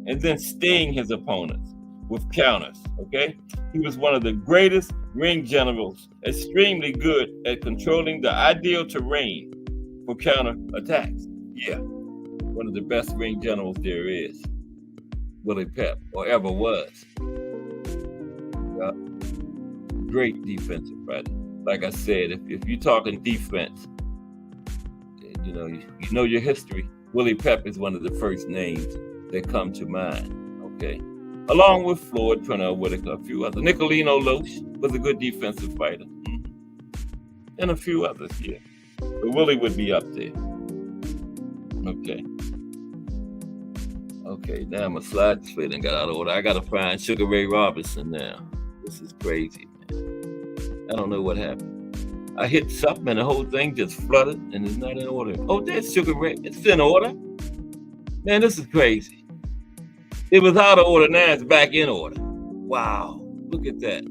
and then sting his opponents with counters, okay? He was one of the greatest ring generals, extremely good at controlling the ideal terrain for counter attacks. Yeah, one of the best ring generals there is, Willie Pep, or ever was. Yeah. Great defensive fighter. Like I said, if you're talking defense, you know your history. Willie Pep is one of the first names that come to mind, okay? Along with Floyd, Pernell Whitaker, a few others. Nicolino Loesch was a good defensive fighter. And a few others, yeah. But Willie would be up there. Okay. Okay, now my slide split and got out of order. I got to find Sugar Ray Robinson now. This is crazy, man. I don't know what happened. I hit something and the whole thing just flooded and it's not in order. Oh, there's Sugar Ray. It's in order. Man, this is crazy. It was out of order, now it's back in order. Wow, look at that.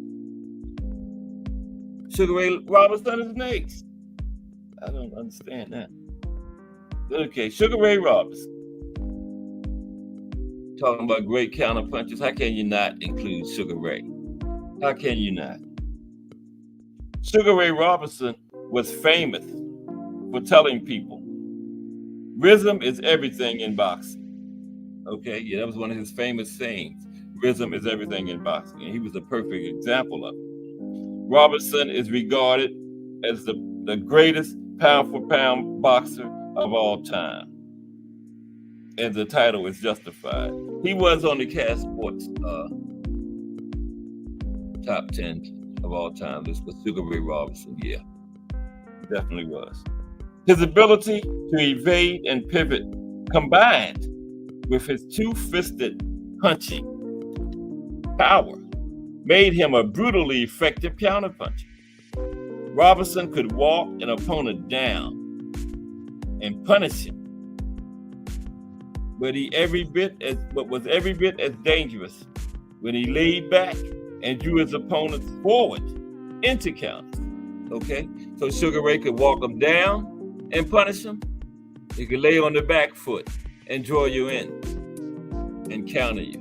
Sugar Ray Robinson is next. I don't understand that. Okay, Sugar Ray Robinson. Talking about great counterpunchers. How can you not include Sugar Ray? How can you not? Sugar Ray Robinson was famous for telling people, rhythm is everything in boxing. Okay, yeah, that was one of his famous sayings. Rhythm is everything in boxing. And he was a perfect example of it. Robinson is regarded as the greatest pound-for-pound boxer of all time. And the title is justified. He was on the Cash Sports top 10 of all time. This was Sugar Ray Robinson, yeah. Definitely was. His ability to evade and pivot combined with his two-fisted punching power made him a brutally effective counterpuncher. Robinson could walk an opponent down and punish him, but was every bit as dangerous when he laid back and drew his opponents forward into counters. Okay, so Sugar Ray could walk him down and punish him. He could lay on the back foot and draw you in and counter you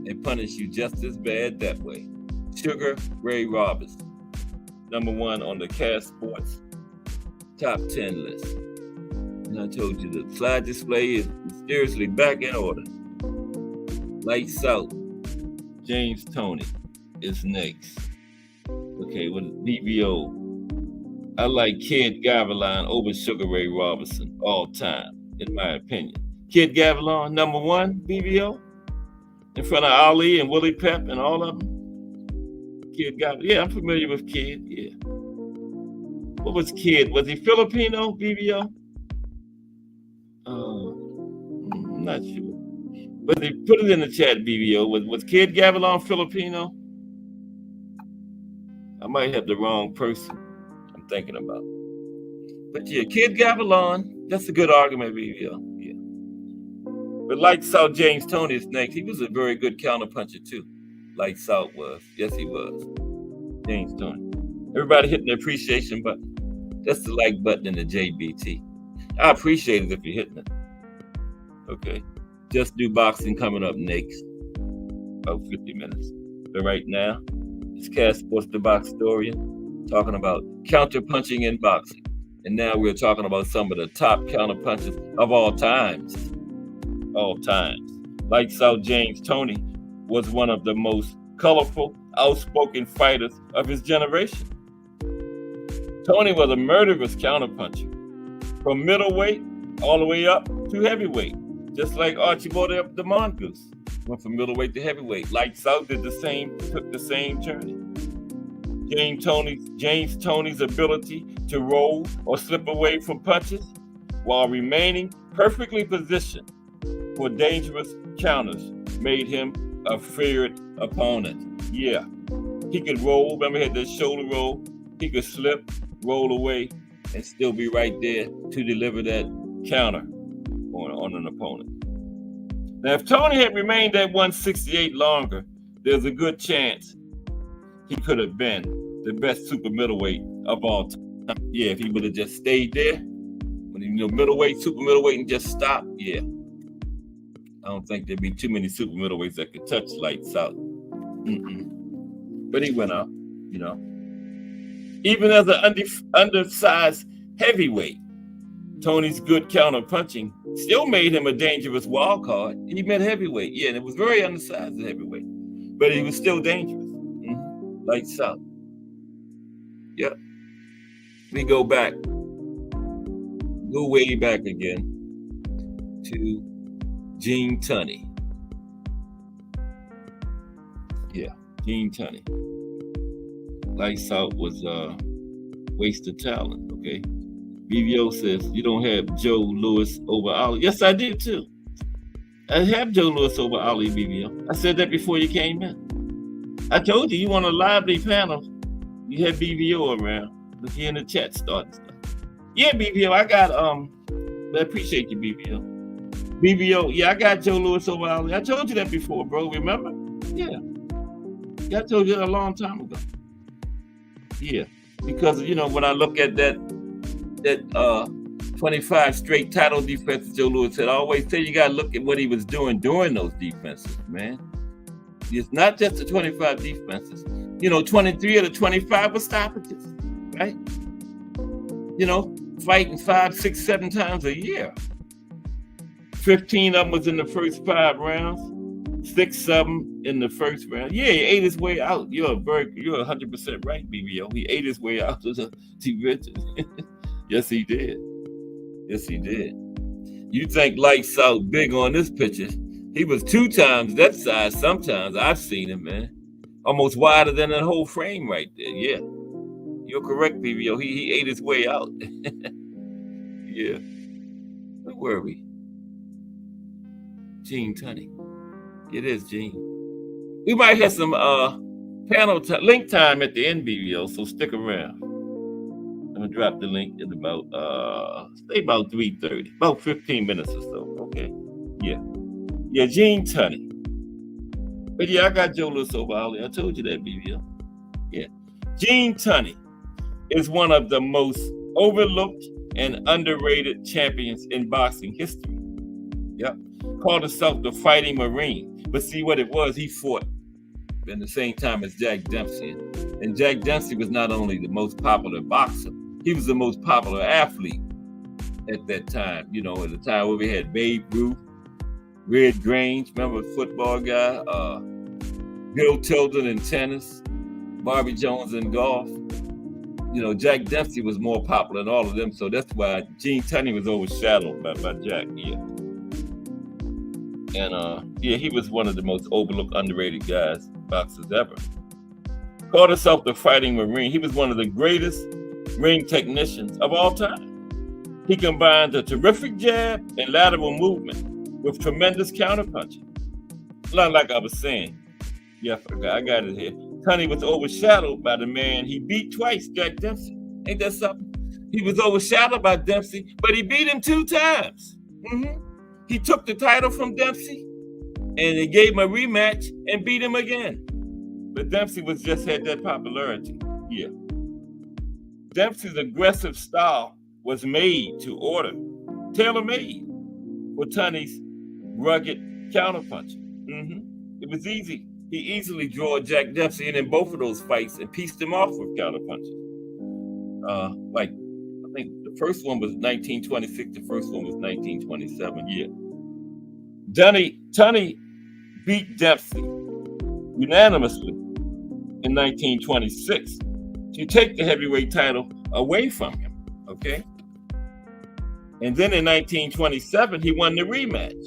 and punish you just as bad that way. Sugar Ray Robinson, #1 on the Cash Sports Top 10 list. And I told you the slide display is mysteriously back in order. Lights out. James Toney is next. Okay, with BBO. I like Kid Gavilan over Sugar Ray Robinson all time, in my opinion. Kid Gavilan, #1, BBO, in front of Ali and Willie Pep and all of them. Kid Gavilan, yeah, I'm familiar with Kid, yeah. What was Kid? Was he Filipino, BBO? I'm not sure. But they put it in the chat, BBO. Was Kid Gavilan Filipino? I might have the wrong person I'm thinking about. But yeah, Kid Gavilan, that's a good argument, BBO. Yeah. But Lights Out James Toney is next. He was a very good counterpuncher too. Lights Out was. Yes, he was. James Toney. Everybody hitting the appreciation button. That's the like button in the JBT. I appreciate it if you're hitting it. Okay. Just Do Boxing coming up next. About 50 minutes. But right now, it's Cash Sports the Box Historian talking about counterpunching in boxing. And now we're talking about some of the top counterpunchers of all times. All times. Lights Out James Toney was one of the most colorful, outspoken fighters of his generation. Toney was a murderous counterpuncher. From middleweight all the way up to heavyweight. Just like Archibald the Mongoose went from middleweight to heavyweight. Lights Out did the same, took the same journey. James Toney's ability to roll or slip away from punches while remaining perfectly positioned for dangerous counters made him a feared opponent. Yeah, he could roll. Remember, he had that shoulder roll. He could slip, roll away, and still be right there to deliver that counter on an opponent. Now, if Toney had remained at 168 longer, there's a good chance he could have been the best super middleweight of all time. Yeah, if he would have just stayed there, when he middleweight, super middleweight, and just stopped, yeah. I don't think there'd be too many super middleweights that could touch Lights Out. But he went up, you know. Even as an undersized heavyweight, Toney's good counter punching still made him a dangerous wild card. He meant heavyweight, yeah, and it was very undersized at heavyweight, but he was still dangerous. Lights Out. Yep. We go back, go way back again to Gene Tunney. Yeah, Gene Tunney. Lights Out was a waste of talent, okay? BBO says, you don't have Joe Louis over Ali. Yes, I do too. I have Joe Louis over Ali, BBO. I said that before you came in. I told you want a lively panel. You had BBO around. Look here in the chat starting stuff. Yeah, BBO, I got, I appreciate you, BBO. BBO, yeah, I got Joe Louis over Ali. I told you that before, bro, remember? Yeah. I told you that a long time ago. Yeah, because, you know, when I look at that 25 straight title defenses Joe Louis had, I always say you got to look at what he was doing during those defenses, man. It's not just the 25 defenses. You know, 23 of the 25 were stoppages, right? You know, fighting 5, 6, 7 times a year. 15 of them was in the first 5 rounds. 6 of them in the first round. Yeah, he ate his way out. You're 100% right, BBO. He ate his way out of the division. Yes, he did. Yes, he did. You think Lights Out big on this picture? He was 2 times that size. Sometimes I've seen him, man. Almost wider than that whole frame right there. Yeah, you're correct, BBO. He ate his way out. Yeah. Where were we? Gene Tunney. It is Gene. We might have some link time at the end, BBO, so stick around. I'm gonna drop the link in about say about 3:30, about 15 minutes or so. Okay. Yeah, Gene Tunney. But yeah, I got Joe Lusovali. I told you that, BBO. Yeah. Gene Tunney is one of the most overlooked and underrated champions in boxing history. Yep. Called himself the Fighting Marine. But see what it was, he fought at the same time as Jack Dempsey. And Jack Dempsey was not only the most popular boxer, he was the most popular athlete at that time. You know, at the time where we had Babe Ruth, Red Grange, remember the football guy? Bill Tilden in tennis, Bobby Jones in golf. You know, Jack Dempsey was more popular than all of them, so that's why Gene Tunney was overshadowed by Jack. Yeah. And he was one of the most overlooked, underrated boxers ever. Called himself the Fighting Marine. He was one of the greatest ring technicians of all time. He combined a terrific jab and lateral movement with tremendous counterpunching. Like I was saying, I got it here. Tunney was overshadowed by the man he beat twice, Jack Dempsey. Ain't that something? He was overshadowed by Dempsey, but he beat him 2 times. He took the title from Dempsey, and he gave him a rematch and beat him again. But Dempsey had that popularity. Yeah. Dempsey's aggressive style was made to order, tailor-made for Tunney's rugged counterpunching. It was easy. He easily drew Jack Dempsey in both of those fights and pieced him off with counterpunches. Like, I think the first one was 1926, the first one was 1927. Yeah. Tunney beat Dempsey unanimously in 1926 to take the heavyweight title away from him. Okay. And then in 1927, he won the rematch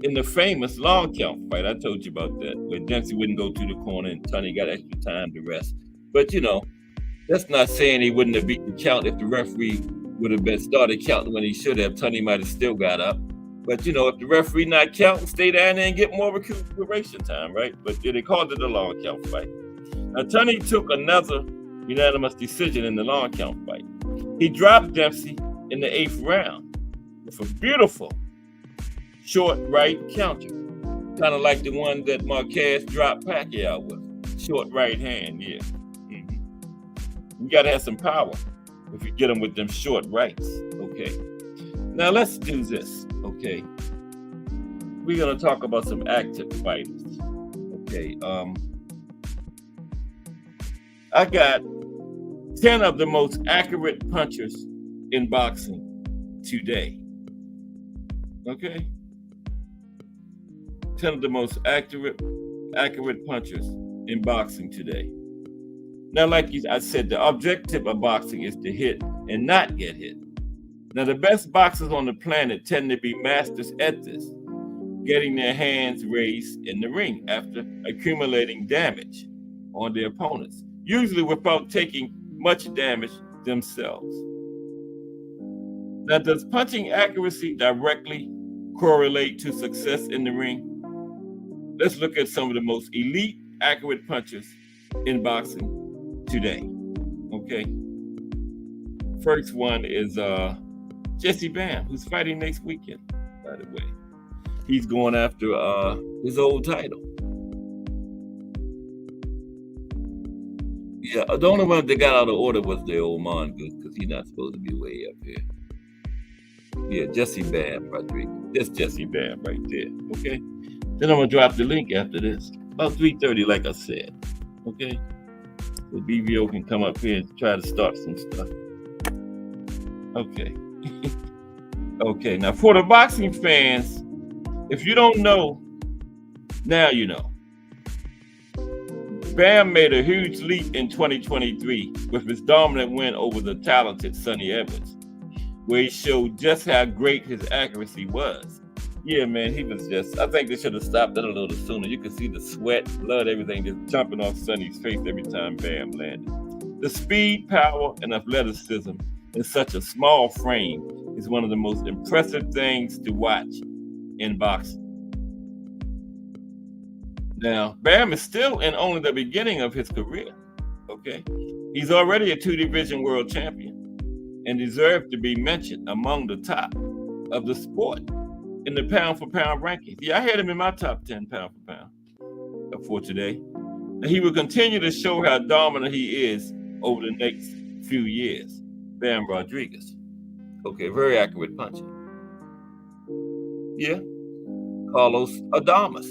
in the famous long count fight. I told you about that, where Dempsey wouldn't go to the corner and Tunney got extra time to rest. But, you know, that's not saying he wouldn't have beat the count if the referee would have started counting when he should have. Tunney might have still got up. But, you know, if the referee not counting, stay down there and get more recuperation time, right? But they called it a long count fight. Now, Tunney took another unanimous decision in the long count fight. He dropped Dempsey in the 8th round with a beautiful short right counter, kind of like the one that Marquez dropped Pacquiao with. Short right hand, yeah. You got to have some power if you get them with them short rights, okay? Now let's do this, okay? We're going to talk about some active fighters, okay? I got 10 of the most accurate punchers in boxing today, okay? 10 of the most accurate punchers in boxing today. Now, like I said, the objective of boxing is to hit and not get hit. Now, the best boxers on the planet tend to be masters at this, getting their hands raised in the ring after accumulating damage on their opponents, usually without taking much damage themselves. Now, does punching accuracy directly correlate to success in the ring? Let's look at some of the most elite, accurate punchers in boxing today. Okay. First one is Jesse Bam, who's fighting next weekend, by the way. He's going after his old title. Yeah, the only one that got out of order was the old Mongoose, because he's not supposed to be way up here. Yeah, Jesse Bam, Rodriguez. That's Jesse Bam right there. Okay. Then I'm gonna drop the link after this, about 3:30, like I said. Okay. So BBO can come up here and try to start some stuff. Okay. Okay, now for the boxing fans, if you don't know, now you know. Bam made a huge leap in 2023 with his dominant win over the talented Sonny Edwards, where he showed just how great his accuracy was. Yeah, man, he was I think they should have stopped that a little sooner. You could see the sweat, blood, everything just jumping off Sonny's face every time Bam landed. The speed, power, and athleticism in such a small frame is one of the most impressive things to watch in boxing. Now, Bam is still in only the beginning of his career. Okay, he's already a 2-division world champion and deserves to be mentioned among the top of the sport in the pound-for-pound rankings. Yeah, I had him in my top 10 pound-for-pound for today. And he will continue to show how dominant he is over the next few years. Bam Rodriguez. Okay, very accurate punching. Yeah, Carlos Adames.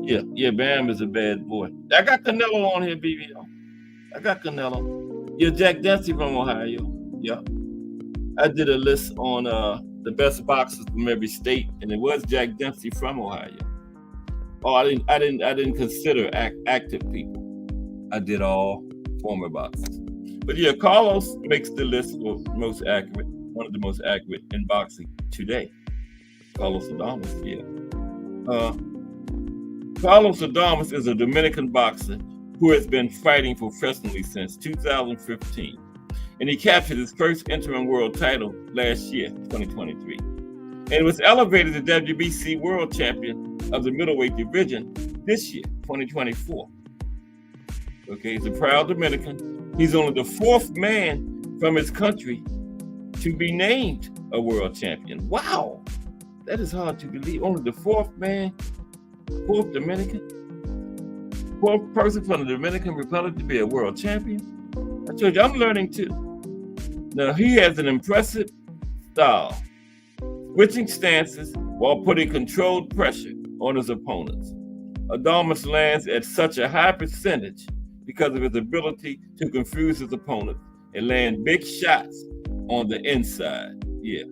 Yeah, Bam is a bad boy. I got Canelo on here, BBO. I got Canelo. Yeah, Jack Dempsey from Ohio. Yeah. I did a list on the best boxers from every state, and it was Jack Dempsey from Ohio. Oh, I didn't consider active people. I did all former boxers. But yeah, Carlos makes the list for most accurate, one of the most accurate in boxing today. Carlos Adames, yeah. Carlos Adames is a Dominican boxer who has been fighting professionally since 2015. And he captured his first interim world title last year, 2023. And was elevated to WBC world champion of the middleweight division this year, 2024. Okay, he's a proud Dominican. He's only the 4th man from his country to be named a world champion. Wow, that is hard to believe. Only the 4th man, 4th Dominican, 4th person from the Dominican Republic to be a world champion. I told you, I'm learning too. Now, he has an impressive style, switching stances while putting controlled pressure on his opponents. Adames lands at such a high percentage because of his ability to confuse his opponent and land big shots on the inside. Yeah,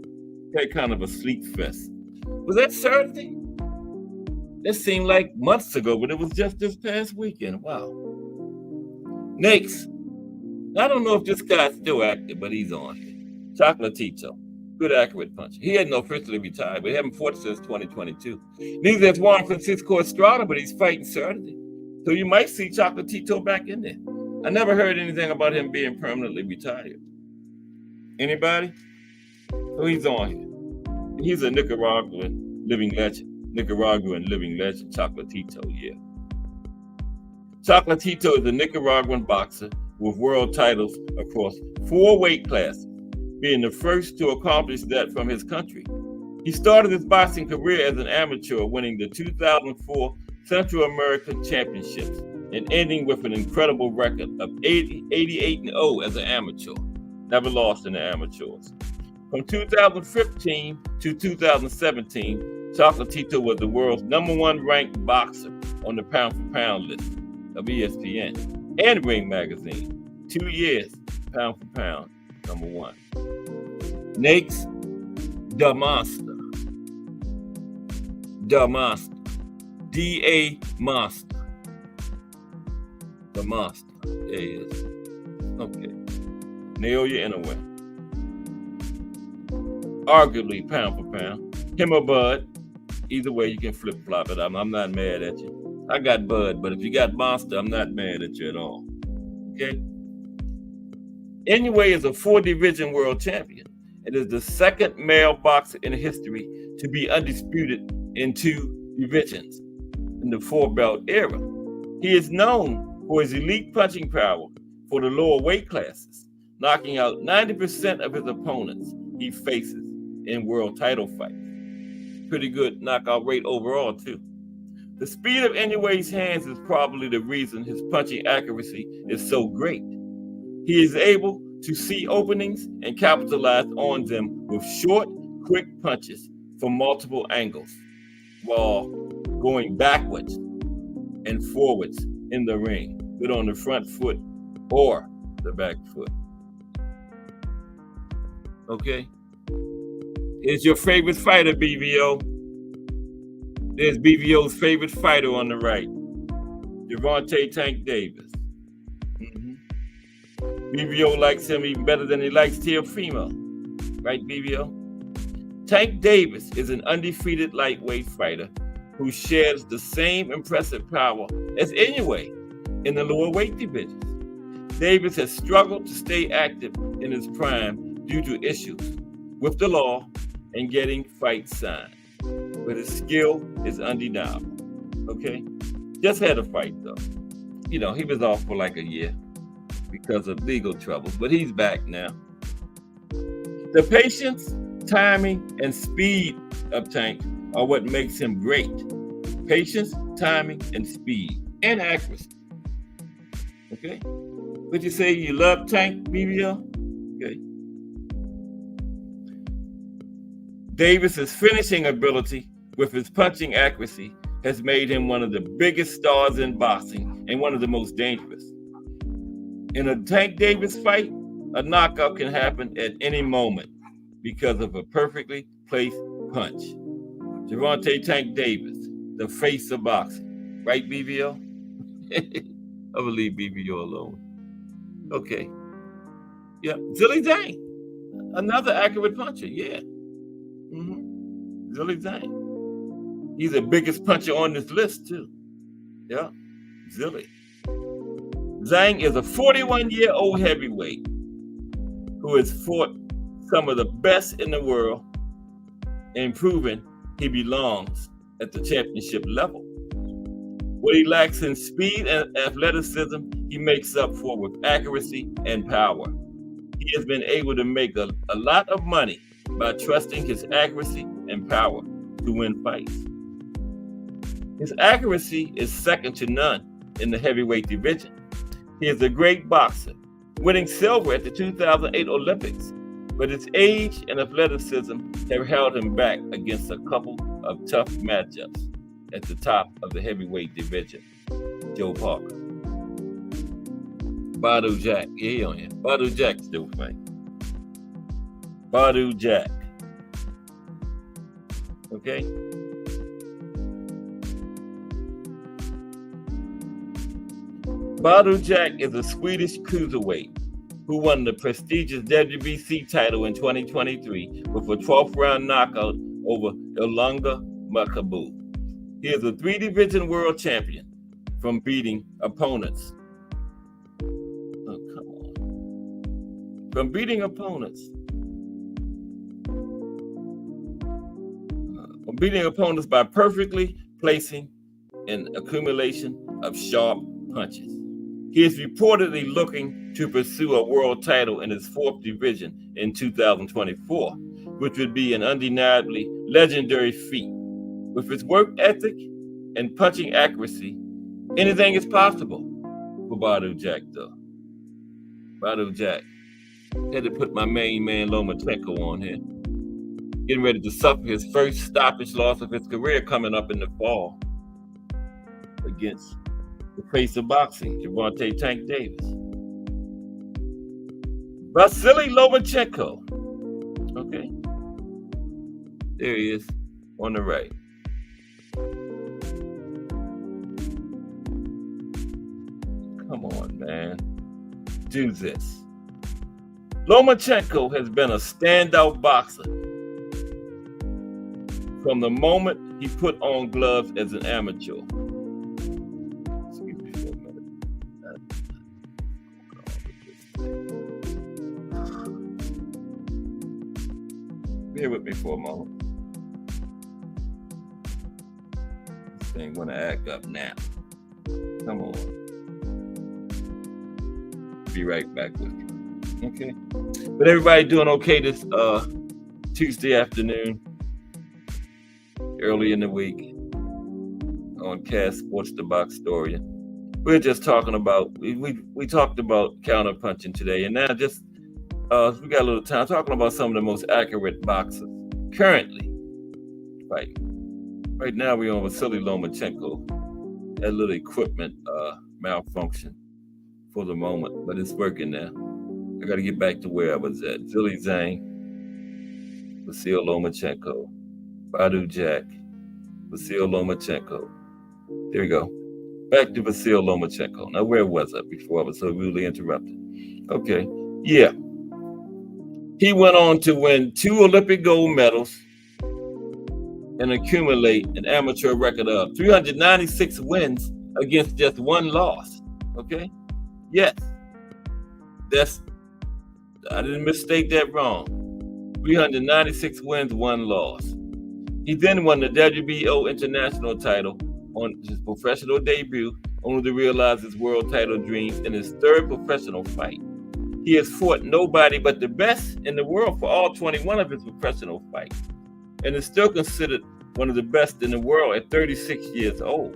that kind of a sleep fest. Was that Saturday? That seemed like months ago, but it was just this past weekend. Wow. Next, I don't know if this guy's still active, but he's on here. Chocolatito, good accurate puncher. He hadn't officially retired, but he hasn't fought since 2022. Neither has Juan Francisco Estrada, but he's fighting Saturday. So you might see Chocolatito back in there. I never heard anything about him being permanently retired. Anybody? So he's on here. He's a Nicaraguan living legend, Chocolatito, yeah. Chocolatito is a Nicaraguan boxer with world titles across 4 weight classes, being the first to accomplish that from his country. He started his boxing career as an amateur, winning the 2004 Central American Championships and ending with an incredible record of 88-0 as an amateur. Never lost in the amateurs. From 2015 to 2017, Chocolatito was the world's #1 ranked boxer on the pound-for-pound list of ESPN and Ring Magazine. 2 years, pound-for-pound, #1. Next, the Monster. D.A. Monster. The Monster. There he is. Okay. Naoya Inoue. Arguably pound for pound. Him or Bud. Either way, you can flip-flop it. I'm not mad at you. I got Bud, but if you got Monster, I'm not mad at you at all. Okay? Inoue is a 4-division world champion. It is the 2nd male boxer in history to be undisputed in 2 divisions in the 4-belt era. He is known for his elite punching power for the lower weight classes, knocking out 90% of his opponents he faces in world title fights. Pretty good knockout rate overall, too. The speed of Inoue's hands is probably the reason his punching accuracy is so great. He is able to see openings and capitalize on them with short, quick punches from multiple angles while going backwards and forwards in the ring, good on the front foot or the back foot. Okay? Is your favorite fighter, BVO? There's BVO's favorite fighter on the right, Gervonta Tank Davis. BVO likes him even better than he likes Teofimo. Right, BVO? Tank Davis is an undefeated lightweight fighter who shares the same impressive power as Inoue in the lower weight divisions. Davis has struggled to stay active in his prime due to issues with the law and getting fights signed. but his skill is undeniable. Okay? Just had a fight, though. You know, he was off for like a year because of legal troubles, but he's back now. The patience, timing, and speed of Tank are what makes him great. Patience, timing, and speed, and accuracy. Okay? Would you say you love Tank, BBL? Okay. Davis's finishing ability with his punching accuracy has made him one of the biggest stars in boxing and one of the most dangerous. In a Tank Davis fight, a knockout can happen at any moment because of a perfectly placed punch. Gervonta Tank Davis, the face of boxing. Right, BBL? I will leave BBL alone. Okay. Yeah, Zilly Zhang, another accurate puncher. Yeah. Zilly Zhang. He's the biggest puncher on this list, too. Yeah, Zilly. Zhang is a 41-year-old heavyweight who has fought some of the best in the world and proven he belongs at the championship level. What he lacks in speed and athleticism, he makes up for with accuracy and power. He has been able to make a lot of money by trusting his accuracy and power to win fights. His accuracy is second to none in the heavyweight division. He is a great boxer, winning silver at the 2008 Olympics, but his age and athleticism have held him back against a couple of tough matchups at the top of the heavyweight division. Joe Parker. Badu Jack. Yeah, he on here. Badu Jack still fighting. Badu Jack. Okay? Badu Jack is a Swedish cruiserweight who won the prestigious WBC title in 2023 with a 12th round knockout over Ilunga Makabu. He is a 3-division world champion from beating opponents. Oh, come on. From beating opponents. From beating opponents by perfectly placing an accumulation of sharp punches. He is reportedly looking to pursue a world title in his 4th division in 2024, which would be an undeniably legendary feat. With his work ethic and punching accuracy, anything is possible for Badu Jack, though. Badu Jack. Had to put my main man Lomachenko on here. Getting ready to suffer his first stoppage loss of his career coming up in the fall against the face of boxing, Gervonta Tank Davis. Vasily Lomachenko. Okay. There he is on the right. Come on, man. Do this. Lomachenko has been a standout boxer from the moment he put on gloves as an amateur. Excuse me for a minute. Bear with me for a moment. This thing want to act up now. Come on. Be right back with you. Okay. But everybody doing okay this Tuesday afternoon, early in the week on Cast Sports the Box Story. We're just talking about we talked about counterpunching today, and now just we got a little time talking about some of the most accurate boxers currently fighting. Right now we're on Vasily Lomachenko. That little equipment malfunction for the moment, but it's working now. I got to get back to where I was at. Zilly Zhang, Vasily Lomachenko, Badu Jack, Vasily Lomachenko. There we go. Back to Vasily Lomachenko. Now, where was I before I was so rudely interrupted? Okay. Yeah. He went on to win 2 Olympic gold medals and accumulate an amateur record of 396 wins against just 1 loss. Okay? Yes. I didn't mistake that wrong. 396 wins, 1 loss. He then won the WBO international title on his professional debut, only to realize his world title dreams in his third professional fight. He has fought nobody but the best in the world for all 21 of his professional fights, and is still considered one of the best in the world at 36 years old.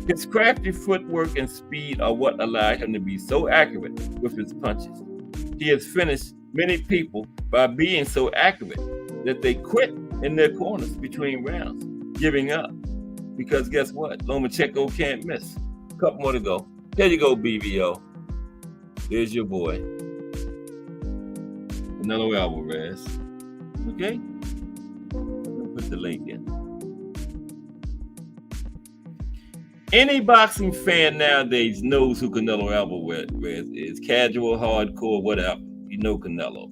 His crafty footwork and speed are what allow him to be so accurate with his punches. He has finished many people by being so accurate that they quit in their corners between rounds, giving up. Because guess what? Lomachenko can't miss. A couple more to go. Here you go, BBO. There's your boy, Canelo Alvarez. Okay? I'll put the link in. Any boxing fan nowadays knows who Canelo Alvarez is. Casual, hardcore, whatever. You know Canelo.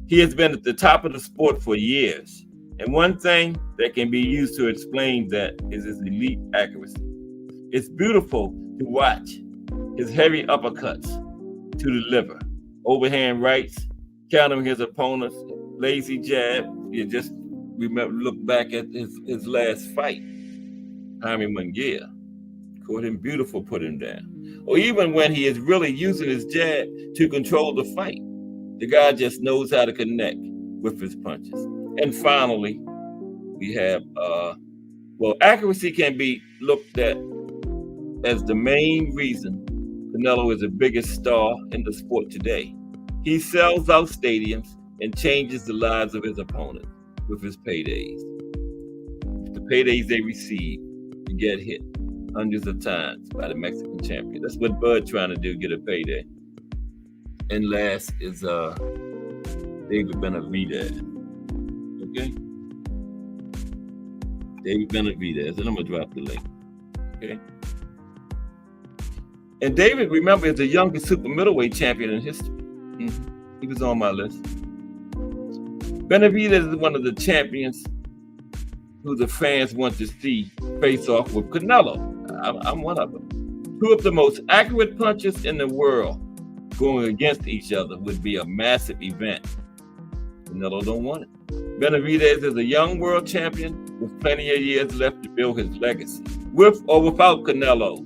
He has been at the top of the sport for years. And one thing that can be used to explain that is his elite accuracy. It's beautiful to watch his heavy uppercuts to the liver, overhand rights, countering his opponents, lazy jab. You just look back at his last fight. Jaime Munguia. Caught him beautiful, put him down. Or even when he is really using his jab to control the fight. The guy just knows how to connect with his punches. And finally, we have, accuracy can be looked at as the main reason Canelo is the biggest star in the sport today. He sells out stadiums and changes the lives of his opponents with his paydays. The paydays they receive to get hit hundreds of times by the Mexican champion. That's what Bud trying to do, get a payday. And last is David Benavidez. Okay? David Benavidez, and I'm gonna drop the link. Okay? And David, remember, is the youngest super middleweight champion in history. He was on my list. Benavidez is one of the champions who the fans want to see face off with Canelo. I'm one of them. Two of the most accurate punchers in the world going against each other would be a massive event. Canelo don't want it. Benavidez is a young world champion with plenty of years left to build his legacy, with or without Canelo.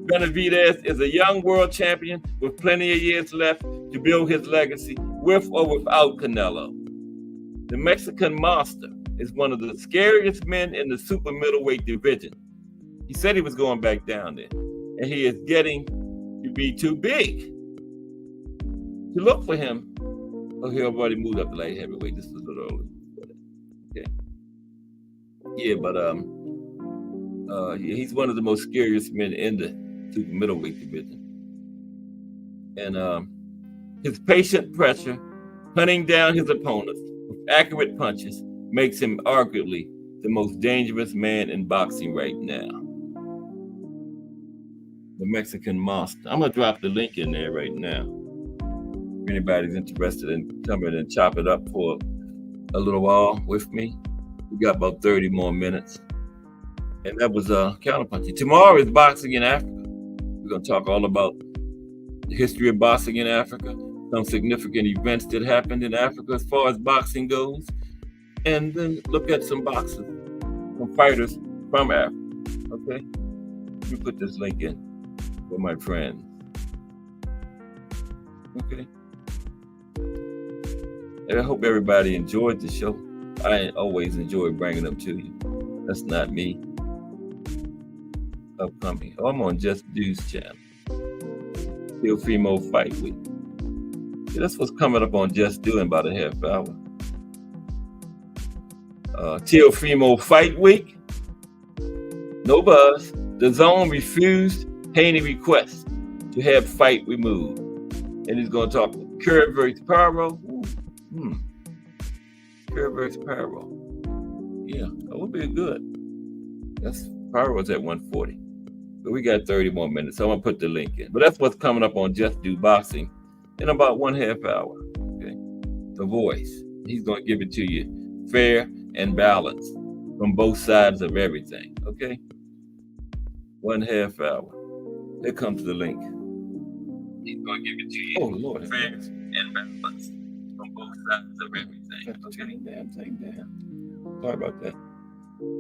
Benavidez is a young world champion with plenty of years left to build his legacy, with or without Canelo. The Mexican monster is one of the scariest men in the super middleweight division. He said he was going back down there, and he is getting to be too big to look for him. Oh, he already moved up to light heavyweight. This is a little early. Okay. Yeah, but he's one of the most scariest men in the super middleweight division. And his patient pressure, hunting down his opponents with accurate punches, makes him arguably the most dangerous man in boxing right now. The Mexican monster. I'm gonna drop the link in there right now. If anybody's interested in coming and chop it up for a little while with me, we got about 30 more minutes. And that was Counterpunching. Tomorrow is Boxing in Africa. We're gonna talk all about the history of boxing in Africa, some significant events that happened in Africa as far as boxing goes, and then look at some boxers, some fighters from Africa. Okay? Let me put this link in for my friends. Okay? And I hope everybody enjoyed the show. I always enjoy bringing them to you. That's not me. Upcoming. Oh, I'm on Just Du's channel. Teofimo Fight Week. See, that's what's coming up on Just Do in about a half hour. Teofimo Fight Week. No buzz. The Zone refused Haney request to have fight removed. And he's going to talk with CHRY versus Pyro. CHRY versus Pyro. Yeah, that would be good. That's Pyro's at 140. But we got 30 more minutes, so I'm going to put the link in. But that's what's coming up on Just Do Boxing in about 1/2 hour. Okay, The Voice. He's going to give it to you fair and balanced from both sides of everything. Okay, 1/2 hour. Here comes the link. He's going to give it to you. Oh Lord, fair and balanced from both sides of everything. Okay, take down. Sorry about that.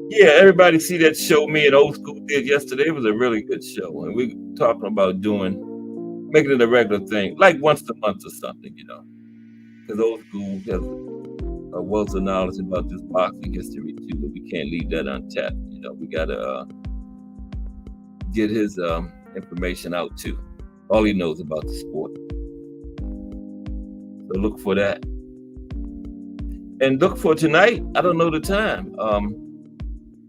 Yeah, everybody see that show me and Old School did yesterday. It was a really good show. And we're talking about making it a regular thing, like once a month or something, because Old School has a wealth of knowledge about this boxing history too, but we can't leave that untapped. We got to get his information out too. All he knows about the sport. So look for that. And look for tonight. I don't know the time.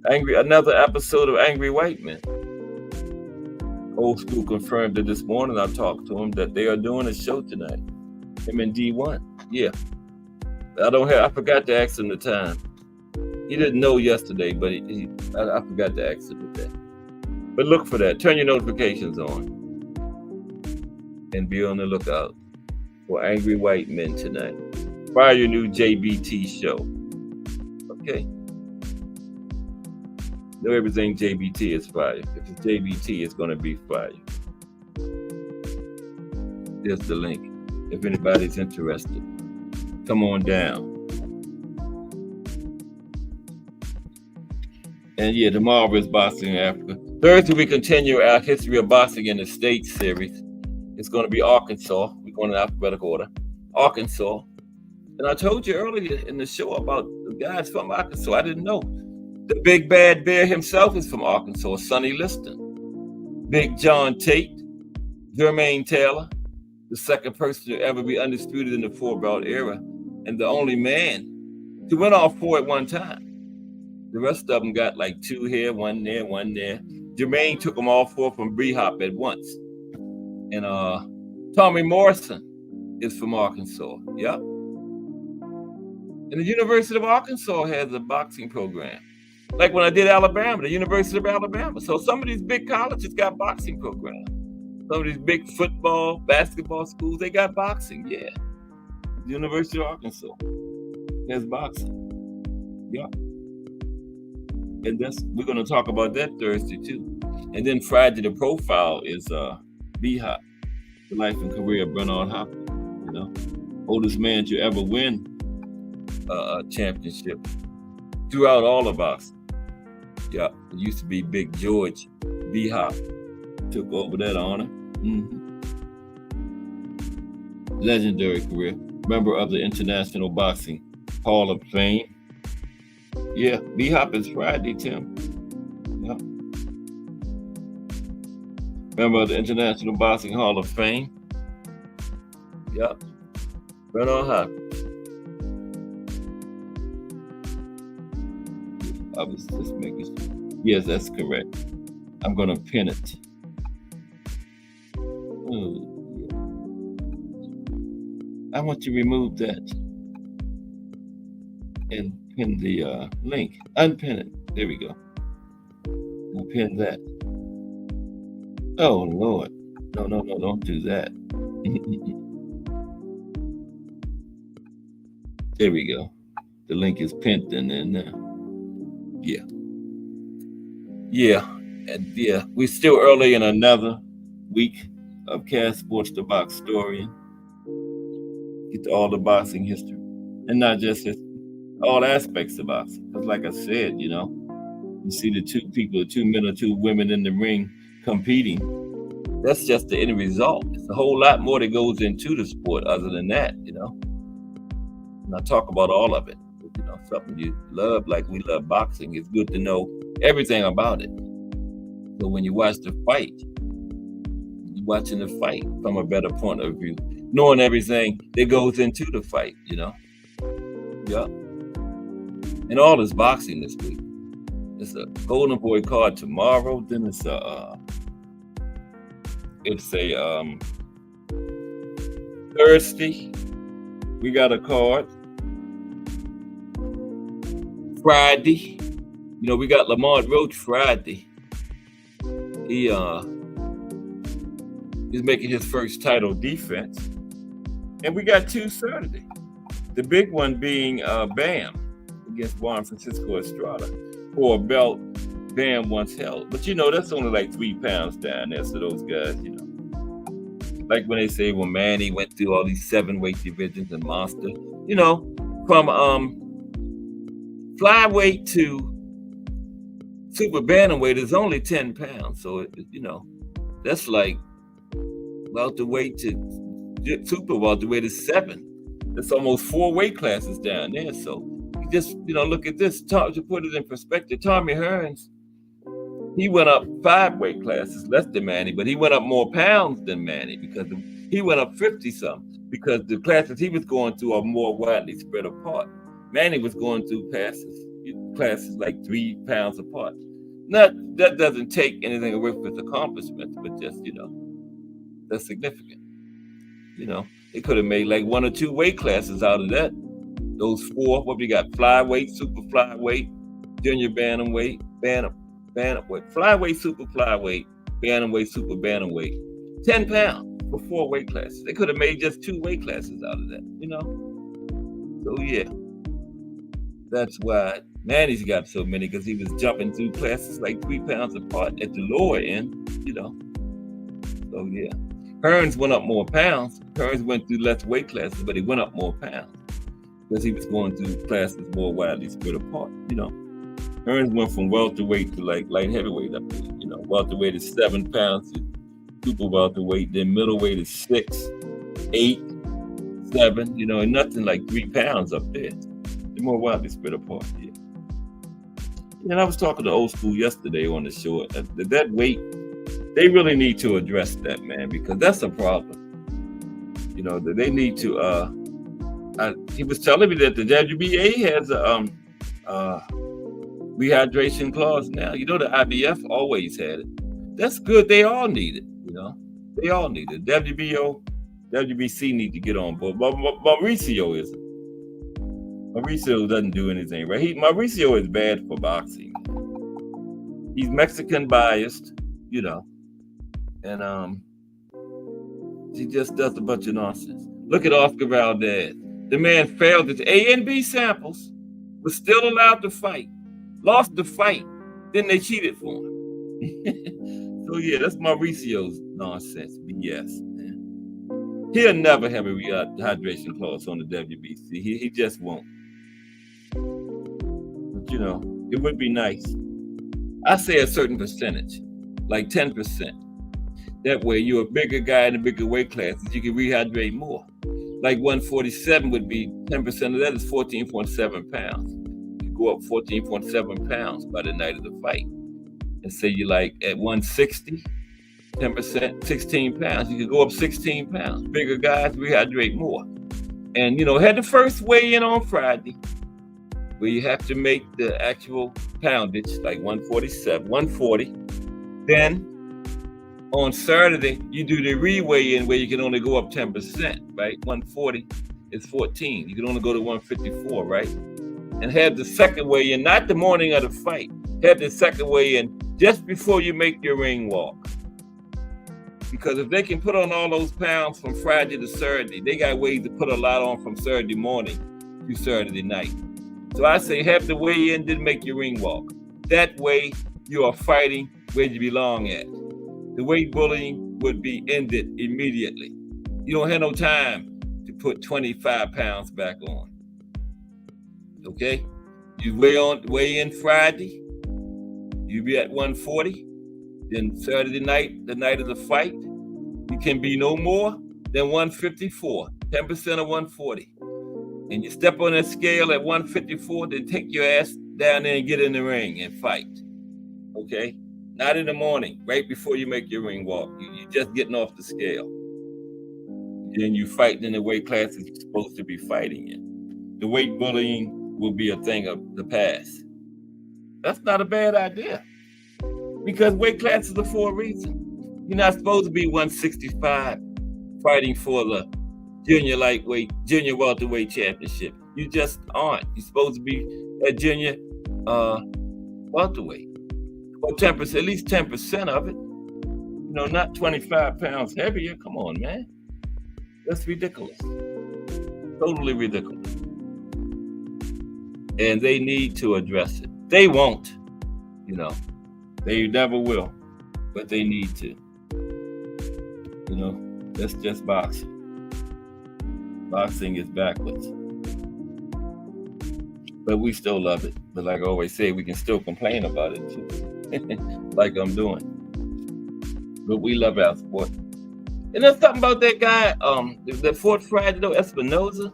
Another episode of Angry White Men. Old School confirmed it this morning. I talked to him that they are doing a show tonight. Him and D1. Yeah. I forgot to ask him the time. He didn't know yesterday, but I forgot to ask him today. But look for that. Turn your notifications on. And be on the lookout for Angry White Men tonight. Fire your new JBT show. Okay. Know everything JBT is fire. If it's JBT, it's going to be fire. There's the link. If anybody's interested, come on down. And yeah, tomorrow is Boxing in Africa. Thursday, we continue our History of Boxing in the States series. It's going to be Arkansas. We're going in alphabetical order. Arkansas. And I told you earlier in the show about the guys from Arkansas. I didn't know. The big bad bear himself is from Arkansas, Sonny Liston. Big John Tate, Jermaine Taylor, the second person to ever be undisputed in the four-belt era, and the only man to win all four at one time. The rest of them got like two here, one there, one there. Jermaine took them all four from B-Hop at once. And Tommy Morrison is from Arkansas. Yep. And the University of Arkansas has a boxing program. Like when I did Alabama, the University of Alabama. So some of these big colleges got boxing programs. Some of these big football, basketball schools, they got boxing. Yeah. The University of Arkansas has boxing. Yeah. And we're going to talk about that Thursday too. And then Friday, the profile is B-Hop, the life and career of Bernard Hopkins. Oldest man to ever win a championship throughout all of boxing. Yeah, it used to be Big George. B-Hop took over that honor. Legendary career. Member of the International Boxing Hall of Fame. Yeah, B-Hop is Friday, Tim. Yeah. Member of the International Boxing Hall of Fame. Yeah. Bernard Hopkins. I was just making sure. Yes, that's correct. I'm going to pin it. Oh, yeah. I want to remove that and pin the link. Unpin it. There we go. I'll pin that. Oh, Lord. No, don't do that. There we go. The link is pinned in there now. Yeah, and yeah, we're still early in another week of Cass Sports the Box Story. Get to all the boxing history, and not just history, all aspects of boxing. Because like I said, you see the two men or two women in the ring competing. That's just the end result. It's a whole lot more that goes into the sport other than that, And I talk about all of it. Something you love, like we love boxing, it's good to know everything about it. So when you watch the fight, you're watching the fight from a better point of view, knowing everything that goes into the fight, Yeah. And all this boxing this week. It's a Golden Boy card tomorrow. Then it's a Thursday. We got a card. Friday, we got Lamont Roach Friday. He's making his first title defense. And we got two Saturday. The big one being Bam against Juan Francisco Estrada for a belt Bam once held. But that's only like 3 pounds down there. So those guys, like when they say, well, Manny went through all these 7 weight divisions and Monster, from Flyweight to super bantamweight is only 10 pounds. So, that's like welterweight to super welterweight is 7. That's almost 4 weight classes down there. So you just, look at this. To put it in perspective, Tommy Hearns, he went up 5 weight classes less than Manny, but he went up more pounds than Manny because he went up 50-something because the classes he was going through are more widely spread apart. Manny was going through classes like 3 pounds apart. That doesn't take anything away from his accomplishments, but just, that's significant. They could have made like 1 or 2 weight classes out of that. Those 4, what we got? Flyweight, super flyweight, junior bantamweight, bantamweight, flyweight, super flyweight, bantamweight, super bantamweight. 10 pounds for 4 weight classes. They could have made just 2 weight classes out of that, So yeah, that's why Manny's got so many, because he was jumping through classes like 3 pounds apart at the lower end, So yeah. Hearns went up more pounds. Hearns went through less weight classes, but he went up more pounds because he was going through classes more widely spread apart, Hearns went from welterweight to like light heavyweight up there, Welterweight is 7 pounds, super welterweight, then middleweight is 6, 8, 7, and nothing like 3 pounds up there. They're more widely spread apart, yeah. And I was talking to Old School yesterday on the show. That weight, they really need to address that, man, because that's a problem. They need to. He was telling me that the WBA has a rehydration clause now. The IBF always had it. That's good. They all need it. They all need it. WBC need to get on board. But Mauricio isn't. Mauricio doesn't do anything right. Mauricio is bad for boxing. He's Mexican biased, and he just does a bunch of nonsense. Look at Oscar Valdez. The man failed his A and B samples, was still allowed to fight, lost the fight, then they cheated for him. So yeah, that's Mauricio's nonsense, BS, man. He'll never have a rehydration clause on the WBC. He just won't. But it would be nice. I say a certain percentage, like 10%. That way, you're a bigger guy in a bigger weight classes, you can rehydrate more. Like 147 would be 10% of that is 14.7 pounds. You go up 14.7 pounds by the night of the fight. And say you're like at 160, 10%, 16 pounds. You could go up 16 pounds. Bigger guys rehydrate more. And, had the first weigh-in on Friday, where you have to make the actual poundage, like 147, 140. Then on Saturday, you do the re-weigh-in where you can only go up 10%, right? 140 is 14. You can only go to 154, right? And have the second weigh-in, not the morning of the fight. Have the second weigh-in just before you make your ring walk. Because if they can put on all those pounds from Friday to Saturday, they got ways to put a lot on from Saturday morning to Saturday night. So I say have the weigh-in, then make your ring walk. That way you are fighting where you belong at. The weight bullying would be ended immediately. You don't have no time to put 25 pounds back on. Okay? You weigh in Friday, you be at 140. Then Saturday night, the night of the fight, you can be no more than 154, 10% of 140. And you step on that scale at 154, then take your ass down there and get in the ring and fight. Okay? Not in the morning, right before you make your ring walk. You're just getting off the scale. Then you fighting in the weight classes you're supposed to be fighting in. The weight bullying will be a thing of the past. That's not a bad idea. Because weight classes are for a reason. You're not supposed to be 165 fighting for the junior lightweight, junior welterweight championship. You just aren't. You're supposed to be a junior welterweight. Or 10%, at least 10% of it. Not 25 pounds heavier. Come on, man. That's ridiculous. Totally ridiculous. And they need to address it. They won't, They never will, but they need to. That's just boxing. Boxing is backwards. but we still love it. But like I always say, we can still complain about it too, like I'm doing. But we love our sport. And there's something about that guy, that fought Friday though, Espinoza,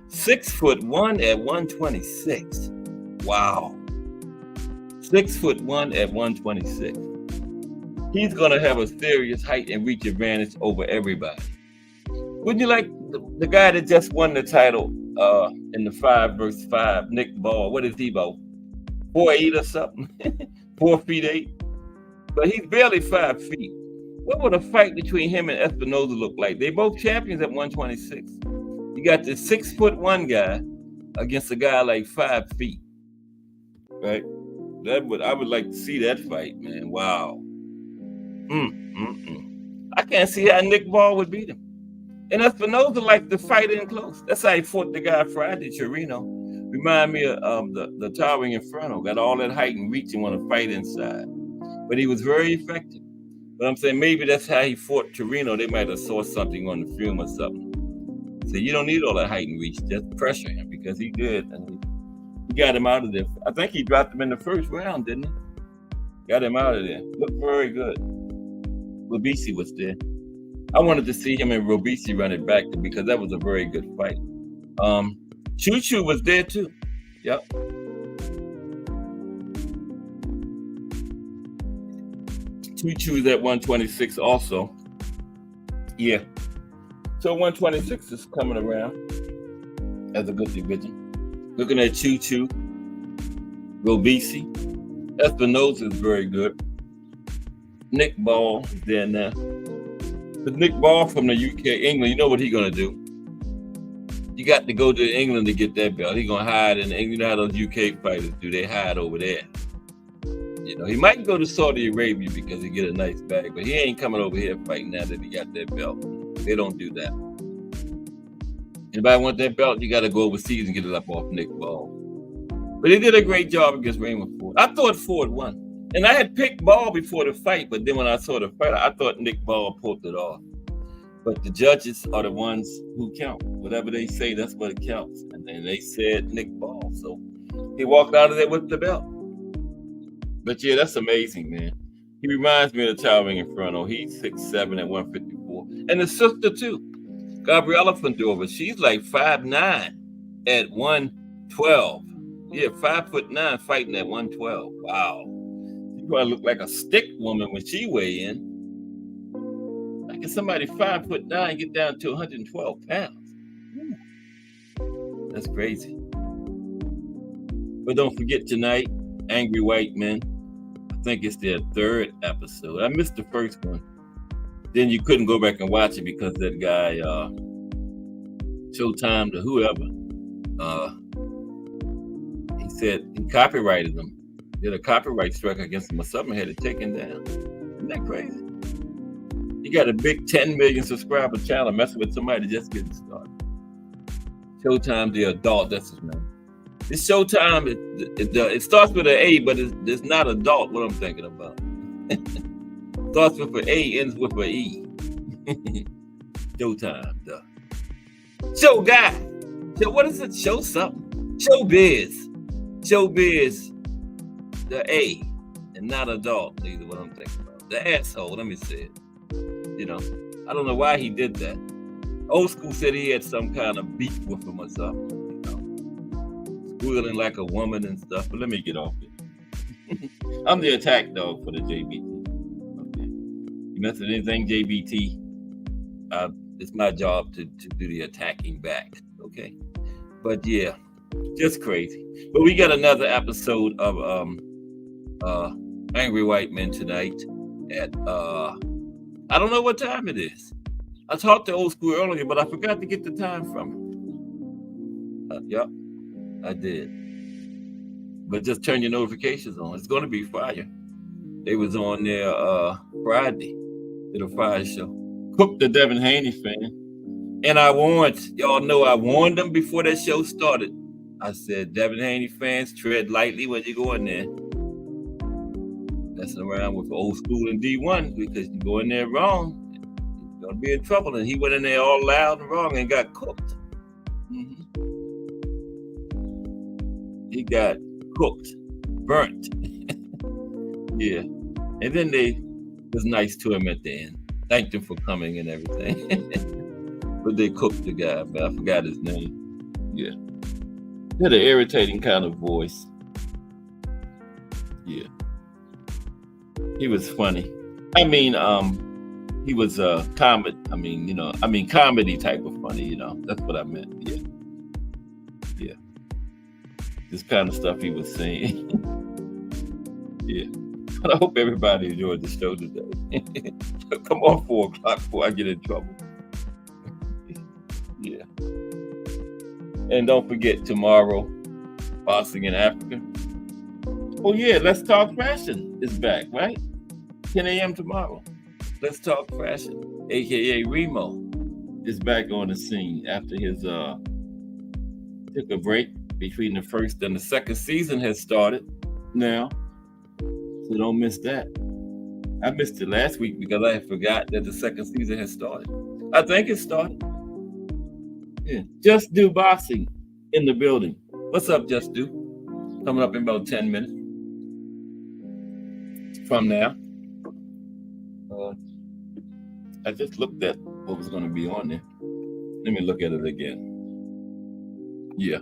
6'1" at 126. Wow, 6'1" at 126. He's gonna have a serious height and reach advantage over everybody. Wouldn't you like the guy that just won the title in the 5 versus 5, Nick Ball? What is he about? 4'8" or something? 4 feet 8? But he's barely 5 feet. What would a fight between him and Espinoza look like? They both champions at 126. You got this 6'1" guy against a guy like 5 feet, right? I would like to see that fight, man. Wow. I can't see how Nick Ball would beat him. And Espinoza liked to fight in close. That's how he fought the guy Friday, CHRY. Remind me of the Towering Inferno. Got all that height and reach and want to fight inside. But he was very effective. But I'm saying maybe that's how he fought CHRY. They might have saw something on the film or something. So you don't need all that height and reach. Just pressure him because he good. And he got him out of there. I think he dropped him in the first round, didn't he? Got him out of there. Looked very good. Robeisy was there. I wanted to see him and Robeisy run it back because that was a very good fight. Choo was there too. Yep. Choo's at 126 also. Yeah. So 126 is coming around as a good division. Looking at Choo, Robeisy. Espinoza is very good. Nick Ball is there now. But Nick Ball from the UK, England, you know what he's going to do. You got to go to England to get that belt. He's going to hide in England. You know how those UK fighters do. They hide over there. He might go to Saudi Arabia because he get a nice bag, but he ain't coming over here fighting now that he got that belt. They don't do that. Anybody want that belt, you got to go overseas and get it up off Nick Ball. But he did a great job against Raymond Ford. I thought Ford won. And I had picked Ball before the fight, but then when I saw the fight, I thought Nick Ball pulled it off. But the judges are the ones who count. Whatever they say, that's what it counts. And then they said Nick Ball. So he walked out of there with the belt. But yeah, that's amazing, man. He reminds me of the Towering Inferno. He's 6'7" at 154. And the sister, too. Gabriela Fundora, she's like 5'9" at 112. Yeah, 5'9" fighting at 112. Wow. She probably looked like a stick woman when she weighed in. Like if somebody 5'9" get down to 112 pounds. That's crazy. But don't forget tonight, Angry White Men. I think it's their 3rd episode. I missed the first one. Then you couldn't go back and watch it because that guy, Showtime to whoever, he said he copyrighted them. Did a copyright strike against him or something, had it taken down. Isn't that crazy? You got a big 10 million subscriber channel messing with somebody just getting started. Showtime the adult, that's his name. This Showtime, it starts with an A, but it's not adult, what I'm thinking about. Starts with an A, ends with an E. Showtime, duh. Show guy. So what is it? Show something. Showbiz. Showbiz, the A, and not adult, either what I'm thinking about. The asshole, let me say it. I don't know why he did that. Old School said he had some kind of beef with him or something. Squealing like a woman and stuff, but let me get off it. I'm the attack dog for the JBT. Okay. You mess with anything JBT, it's my job to do the attacking back. Okay. But yeah, just crazy. But we got another episode of Angry White Men tonight at I don't know what time it is. I talked to Old School earlier, but I forgot to get the time from him. Yep. I did. But just turn your notifications on. It's going to be fire. They was on there Friday. Did a fire show. Cook the Devin Haney fan. And I warned, y'all know I warned them before that show started. I said, Devin Haney fans, tread lightly when you go in there. Messing around with Old School and D1 because you go in there wrong, you're going to be in trouble. And he went in there all loud and wrong and got cooked. he got cooked, burnt. Yeah. And then they was nice to him at the end. Thanked him for coming and everything. But they cooked the guy, but I forgot his name. Yeah. He had an irritating kind of voice. Yeah. He was funny. I mean, he was comedy. Comedy type of funny, That's what I meant. Yeah. Yeah. This kind of stuff he was saying. Yeah. But I hope everybody enjoyed the show today. Come on 4 o'clock before I get in trouble. Yeah. And don't forget tomorrow, Boxing in Africa. Oh yeah, Let's Talk Fashion is back, right? 10 a.m. tomorrow. Let's Talk Fashion, aka Remo, is back on the scene after his took a break between the first and the second season has started now. So don't miss that. I missed it last week because I forgot that the second season has started. I think it started. Yeah. Just Do Boxing in the building. What's up, Just Do? Coming up in about 10 minutes from now. I just looked at what was going to be on there. Let me look at it again. Yeah.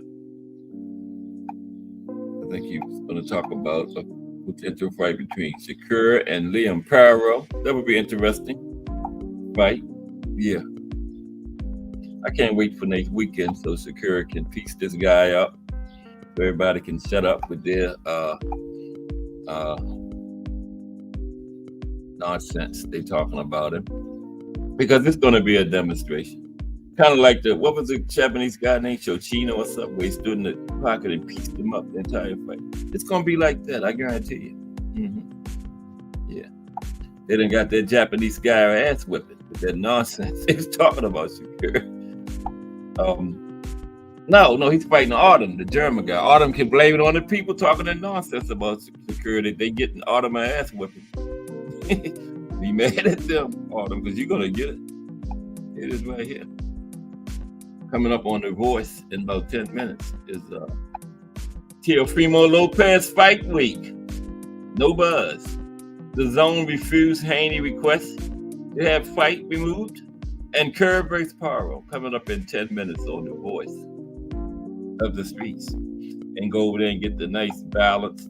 I think he was going to talk about a potential fight between CHRY and Liam Paro. That would be interesting. Right? Yeah. I can't wait for next weekend so CHRY can piece this guy up. So everybody can shut up with their nonsense they talking about him. Because it's going to be a demonstration. Kind of like what was the Japanese guy named Shochino or something, where he stood in the pocket and pieced him up the entire fight. It's going to be like that, I guarantee you. Mm-hmm. Yeah. They done got that Japanese guy ass whipping with that nonsense they was talking about CHRY. No, he's fighting Autumn, the German guy. Autumn can blame it on the people talking that nonsense about CHRY. They getting Autumn ass whipping. Be mad at them, Autumn, because you're going to get it. It is right here. Coming up on The Voice in about 10 minutes is Teofimo Lopez fight week. No buzz. The Zone refused Haney request to have fight removed. And Curve versus Paro coming up in 10 minutes on The Voice of the Streets. And go over there and get the nice balanced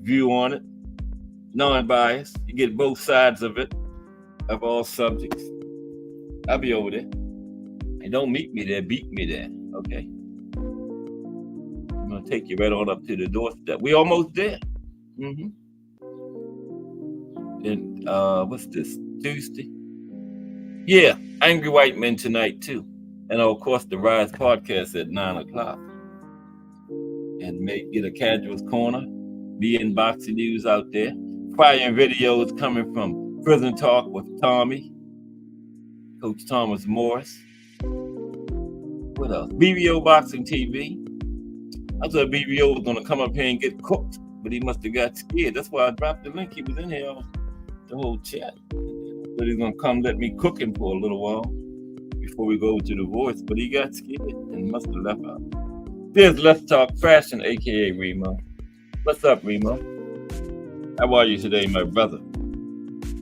view on it. Non-biased. You get both sides of it, of all subjects. I'll be over there. And don't meet me there, beat me there, okay? I'm going to take you right on up to the doorstep. We almost there. Mm-hmm. And what's this, Tuesday? Yeah, Angry White Men tonight, too. And, of course, the Rise podcast at 9 o'clock. And may get a Casuals Corner. Be in boxing news out there. Prior videos coming from Prison Talk with Tommy. Coach Thomas Morris. What else? BBO Boxing TV. I thought BBO was going to come up here and get cooked, but he must have got scared. That's why I dropped the link. He was in here the whole chat. But he's going to come let me cook him for a little while before we go to The Voice. But he got scared and must have left out. There's Let's Talk Fashion, a.k.a. Remo. What's up, Remo? How are you today, my brother?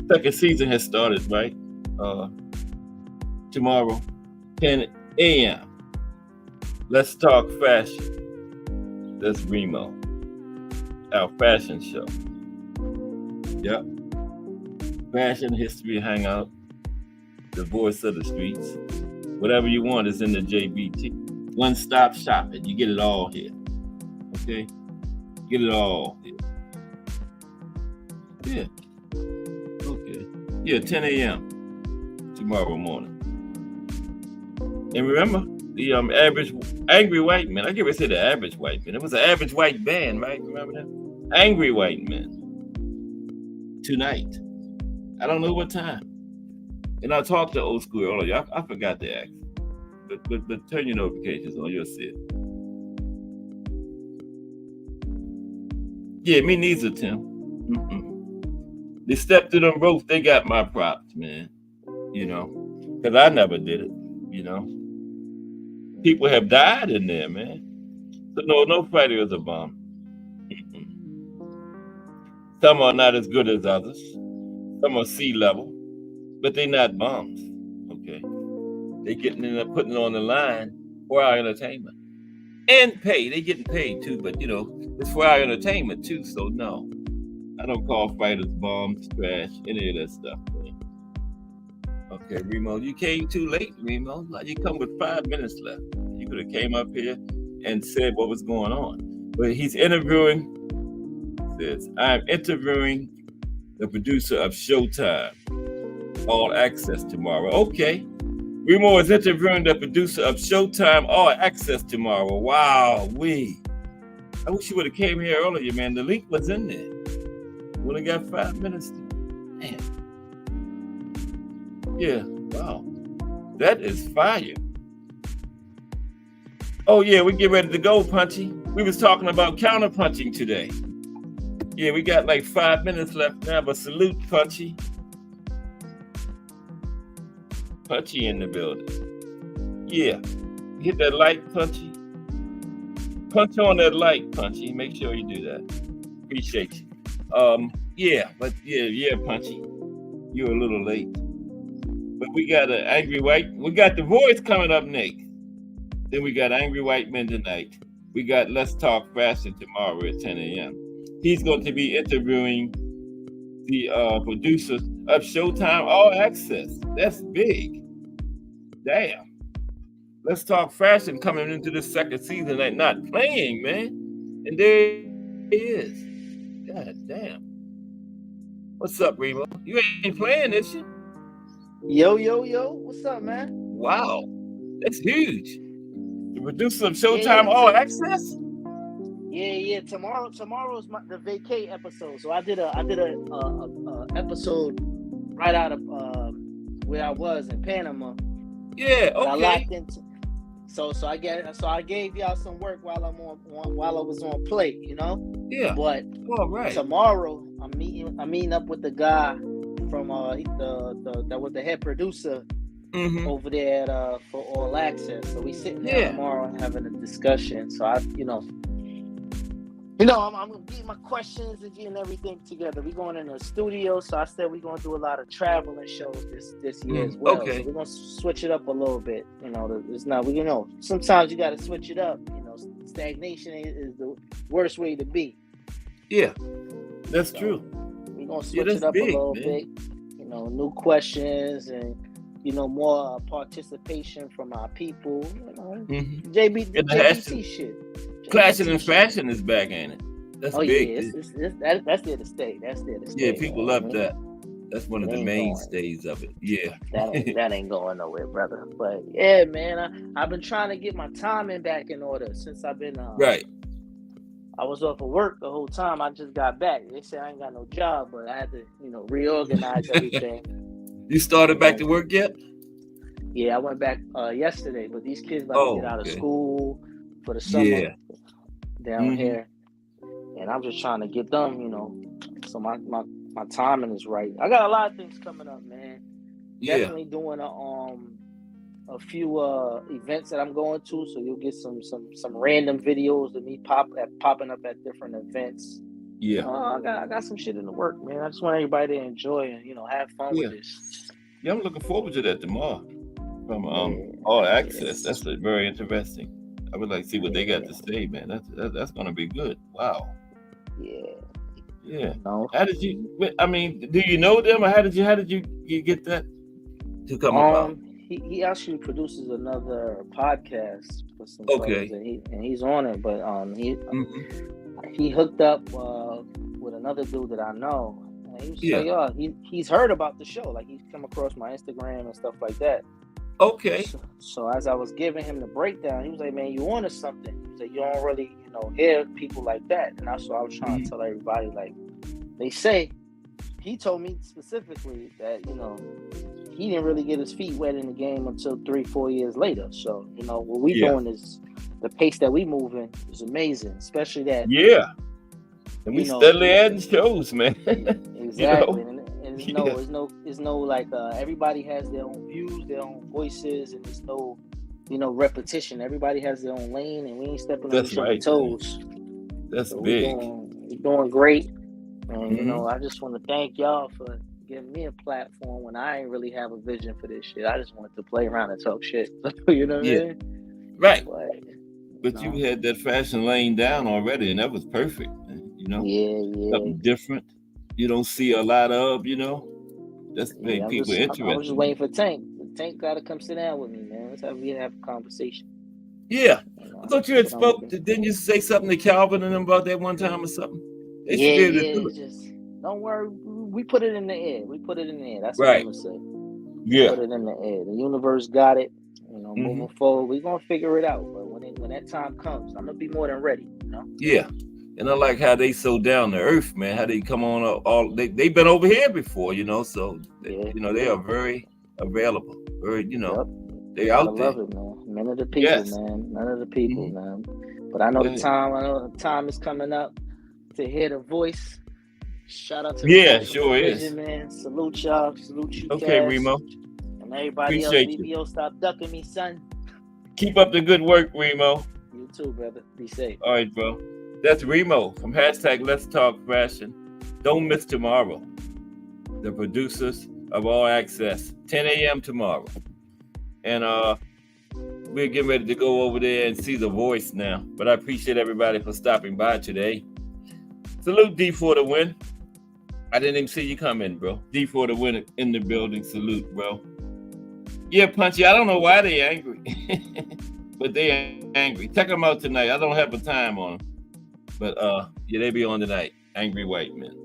Second season has started, right? Tomorrow, 10 a.m. Let's Talk Fashion. That's Remo. Our fashion show. Yep. Fashion History Hangout. The Voice of the Streets. Whatever you want is in the JBT. One-stop shopping. You get it all here. Okay? Get it all here. Yeah. Okay. Yeah, 10 a.m. tomorrow morning. And remember, the average Angry White Men. I can't even say the average white man. It was an average white band, right? Remember that? Angry White Men. Tonight. I don't know what time. And I talked to old school earlier. I forgot to ask. But turn your notifications on. You'll see it. Yeah, me neither, Tim. They stepped to them ropes. They got my props, man. Because I never did it, People have died in there, man. So no fighter is a bomb. Some are not as good as others. Some are sea level, but they're not bombs. Okay. They getting in there, putting it on the line for our entertainment. And pay. They getting paid too, but it's for our entertainment too. So no. I don't call fighters bombs, trash, any of that stuff, man. Okay, Remo, you came too late, Remo. You come with 5 minutes left. You could have came up here and said what was going on. But he's interviewing, says, I'm interviewing the producer of Showtime, All Access tomorrow. Okay. Remo is interviewing the producer of Showtime, All Access tomorrow. Wow, I wish you would have came here earlier, man. The link was in there. We only got 5 minutes. Man. Yeah, wow. That is fire. Oh, yeah, we get ready to go, Punchy. We was talking about counterpunching today. Yeah, we got like 5 minutes left now, but salute, Punchy. Punchy in the building. Yeah. Hit that like, Punchy. Punch on that like, Punchy. Make sure you do that. Appreciate you. Yeah, Punchy. You're a little late. But we got an Angry White. We got The Voice coming up next. Then we got Angry White Men tonight. We got Let's Talk Fashion tomorrow at 10 a.m. He's going to be interviewing the producers of Showtime All Access. That's big. Damn. Let's Talk Fashion coming into the second season and not playing, man. And there it is. God damn. What's up, Remo? You ain't playing, is you? Yo. What's up, man? Wow. That's huge. The producer of Showtime All Access? Yeah. Tomorrow's the vacay episode. So I did a episode right out of where I was in Panama. Yeah, okay. I locked into. So I gave y'all some work while I was on play, Yeah. But all right. Tomorrow I'm meeting up with the guy from that was the head producer over there for All Access. So we sitting there tomorrow and having a discussion. So I'm getting my questions and getting everything together. We're going in the studio, so I said we're gonna do a lot of traveling shows this year as well. Okay. So we're gonna switch it up a little bit. It's not sometimes you gotta switch it up. Stagnation is the worst way to be. Yeah, that's true. We're gonna switch it up a little bit. New questions and more participation from our people. JBT shit. Clashing in Fashion is back, ain't it? That's big. Yeah, that's there to stay. That's there to stay. Yeah, people love that. That's one of the mainstays of it. Yeah. That ain't going nowhere, brother. But yeah, man, I've been trying to get my timing back in order since I've been right. I was off of work the whole time. I just got back. They said I ain't got no job, but I had to, reorganize everything. You started back to work yet? Yeah, I went back yesterday, but these kids about to get out of school for the summer down here. And I'm just trying to get them, so my timing is right. I got a lot of things coming up, man. Yeah. Definitely doing a few events that I'm going to, so you'll get some random videos of me popping up at different events. Yeah. I got some shit in the work, man. I just want everybody to enjoy and have fun with this. Yeah, I'm looking forward to that tomorrow from All Access. That's very interesting. I would like to see what they got to say, man. That's gonna be good. Wow. Yeah. How did you? I mean, do you know them, or how did you get that to come about? He actually produces another podcast for some folks, and he's on it. But he hooked up with another dude that I know. And he was like, he's heard about the show. Like, he's come across my Instagram and stuff like that. Okay. So as I was giving him the breakdown, he was like, "Man, you onto something." He was like, "You don't really, hear people like that." And that's what I was trying to tell everybody. Like, they say, he told me specifically that he didn't really get his feet wet in the game until 3-4 years later. So what we doing is the pace that we moving is amazing, especially that. Yeah. And we steadily adding shows, man. Exactly. And it's no like everybody has their own views, their own voices, and there's no repetition. Everybody has their own lane, and we ain't stepping on each other's toes. That's so big. We're doing great. And, you know, I just want to thank y'all for giving me a platform when I ain't really have a vision for this shit. I just wanted to play around and talk shit. You know what I mean? Right. But you had that fashion lane down already, and that was perfect. You know, something different. You don't see a lot of. You know, that's made people interested. I was just waiting for Tank. Tank got to come sit down with me, man. Let's have a conversation. Yeah. I thought you had spoke. Didn't you say something to Calvin and them about that one time or something? They should be able to do it. Just don't worry. We put it in the air. That's what I'm gonna say. Yeah. Put it in the air. The universe got it. You know, moving forward, we're gonna figure it out. But when that time comes, I'm gonna be more than ready. You know. Yeah. And I like how they so down to earth, man. How they come on up they've been over here before, you know. So you know, they are very available. Very, you know, they out there. I love it, man. Men of the people, man. None of the people, man. But I know the time is coming up to hear the voice. Shout out to sure Vision, man. Salute y'all. Salute you, okay, Cass. Remo. And everybody Appreciate else, BBO, stop ducking me, son. Keep up the good work, Remo. You too, brother. Be safe. All right, bro. That's Remo from Let's Talk Fashion. Don't miss tomorrow. The producers of All Access, 10 a.m. tomorrow. And we're getting ready to go over there and see the voice now. But I appreciate everybody for stopping by today. Salute D for the win. I didn't even see you come in, bro. D for the win in the building. Salute, bro. Yeah, Punchy, I don't know why they angry. But they angry. Check them out tonight. I don't have a time on them. But they be on tonight. Angry White Men.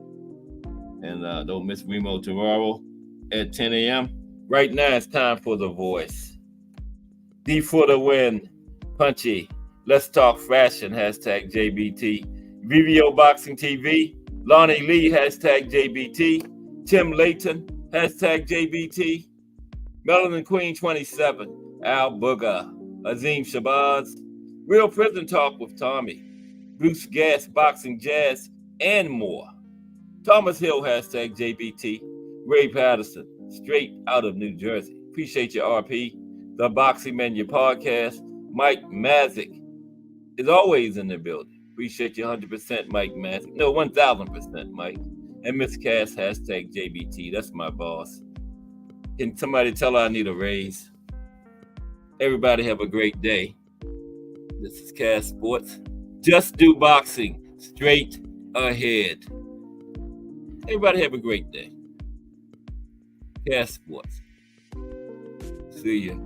And don't miss Remo tomorrow at 10 a.m. Right now it's time for the voice. D for the win. Punchy. Let's Talk Fashion. #JBT. VVO Boxing TV. Lonnie Lee. #JBT. Tim Layton. #JBT. Melanin Queen 27. Al Booger. Azim Shabazz. Real Prison Talk with Tommy. Bruce Gas, Boxing Jazz, and more. Thomas Hill. #JBT. Ray Patterson. Straight out of New Jersey. Appreciate your RP. The Boxing Menu Podcast. Mike Mazik is always in the building. Appreciate you 100%, Mike Mazik. No, 1,000%, Mike. And Miss Cass. #JBT. That's my boss. Can somebody tell her I need a raise? Everybody have a great day. This is Cass Sports. Just do boxing straight ahead. Everybody have a great day. Cass Sports. See ya.